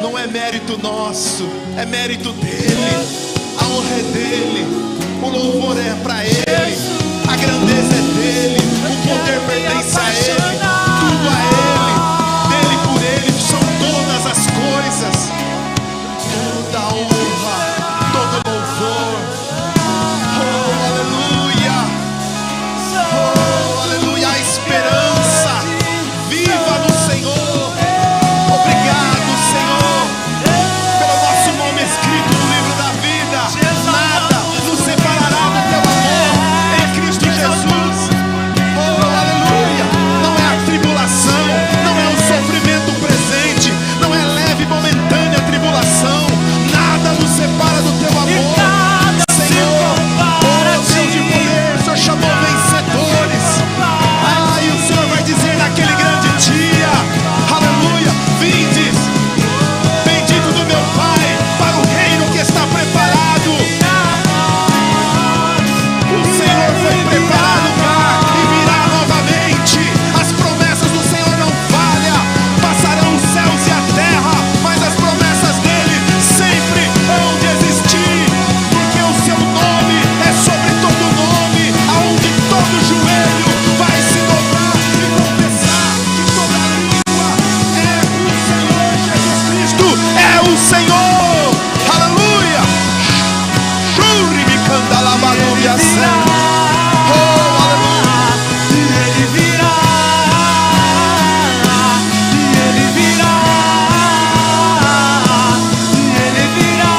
Não é mérito nosso, é mérito dEle. A honra é dEle, o louvor é para Ele, a grandeza é dEle, o poder pertence a Ele, tudo a Ele, dEle por Ele são todas as coisas. Toda honra, todo louvor, oh aleluia, a esperança viva no Senhor. Obrigado, Senhor, pelo nosso nome escrito no livro da vida. Nada nos separará do teu amor em Cristo Jesus. Oh aleluia, não é a tribulação, não é o sofrimento presente, não é leve e momentânea tribulação. Nada nos separa do teu amor, Senhor. Oh Deus de poder, o Senhor chamou vencedores. E o Senhor vai dizer naquele grande dia, aleluia, vindes, bendito do meu Pai, para o reino que está preparado. O Senhor foi preparado e virá novamente. As promessas do Senhor não falham, passarão os céus e a terra, mas as promessas dele sempre hão de existir, porque o seu nome é sobre todo nome, aonde todo joelho vai se dobrar e confessar que toda língua é o Senhor Jesus Cristo, é o Senhor, aleluia. Shuri me canta lavado e assim, oh aleluia. Ele virá, ele virá, ele virá.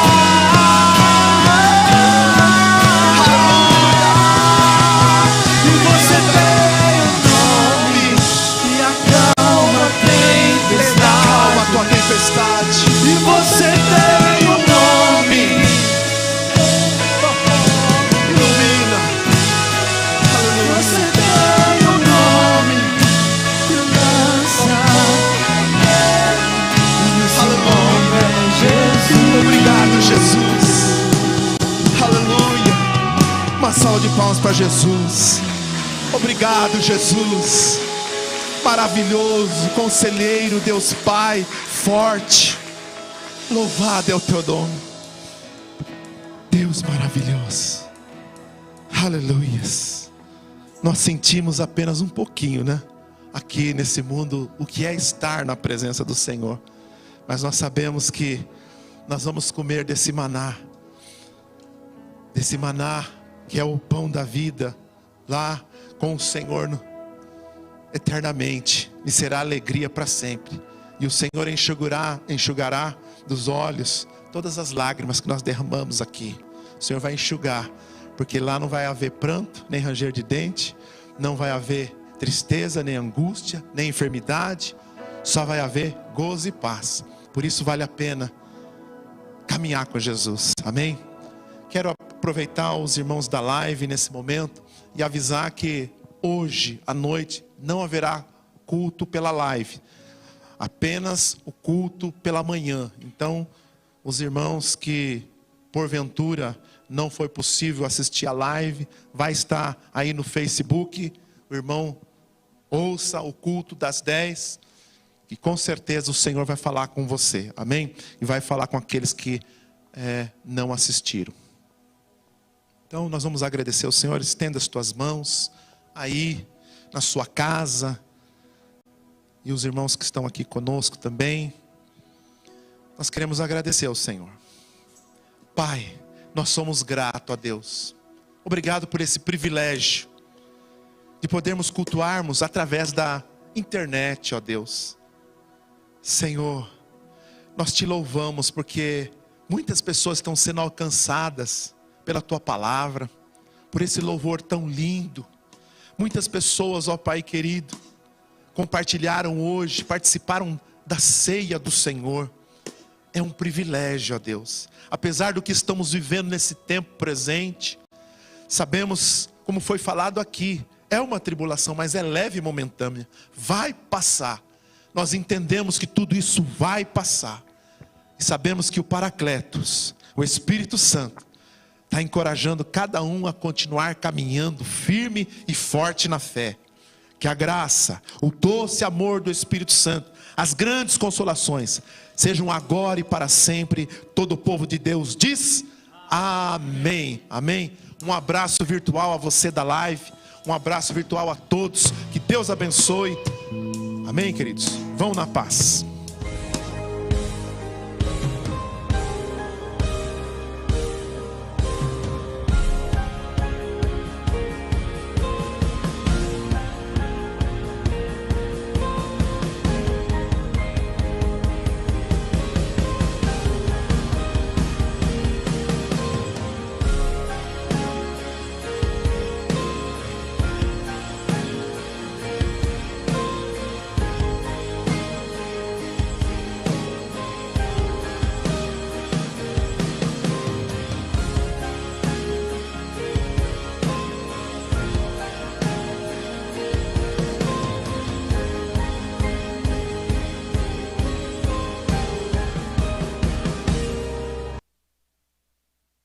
E você tem um nome que acalma a tempestade. Calma a tua tempestade. E você tem um nome Ilumina. Você tem um nome que lança. E esse nome é Jesus. Obrigado, Jesus. Aleluia. Uma salva de palmas para Jesus. Obrigado, Jesus. Maravilhoso, conselheiro, Deus Pai, forte. Louvado é o teu nome. Deus maravilhoso. Aleluias. Nós sentimos apenas um pouquinho, né? Aqui nesse mundo, o que é estar na presença do Senhor. Mas nós sabemos que nós vamos comer desse maná que é o pão da vida, lá com o Senhor eternamente, e será alegria para sempre. E o Senhor enxugará dos olhos todas as lágrimas que nós derramamos aqui. O Senhor vai enxugar, porque lá não vai haver pranto, nem ranger de dente, não vai haver tristeza, nem angústia, nem enfermidade, só vai haver gozo e paz. Por isso vale a pena caminhar com Jesus, amém? Quero aproveitar os irmãos da live nesse momento e avisar que hoje à noite não haverá culto pela live, apenas o culto pela manhã. Então, os irmãos que porventura não foi possível assistir a live, vai estar aí no Facebook. O irmão ouça o culto das 10, e com certeza o Senhor vai falar com você, amém? E vai falar com aqueles que não assistiram. Então nós vamos agradecer ao Senhor. Estenda as tuas mãos aí na sua casa, e os irmãos que estão aqui conosco também. Nós queremos agradecer ao Senhor. Pai, nós somos gratos a Deus. Obrigado por esse privilégio de podermos cultuarmos através da internet, ó Deus. Senhor, nós te louvamos porque muitas pessoas estão sendo alcançadas pela tua palavra, por esse louvor tão lindo. Muitas pessoas, ó Pai querido, compartilharam hoje, participaram da ceia do Senhor. É um privilégio, ó Deus. Apesar do que estamos vivendo nesse tempo presente, sabemos, como foi falado aqui, é uma tribulação, mas é leve e momentânea. Vai passar. Nós entendemos que tudo isso vai passar. E sabemos que o Paracletos, o Espírito Santo, está encorajando cada um a continuar caminhando firme e forte na fé. Que a graça, o doce amor do Espírito Santo, as grandes consolações, sejam agora e para sempre. Todo o povo de Deus diz amém. Amém. Um abraço virtual a você da live. Um abraço virtual a todos. Que Deus abençoe. Amém, queridos. Vão na paz.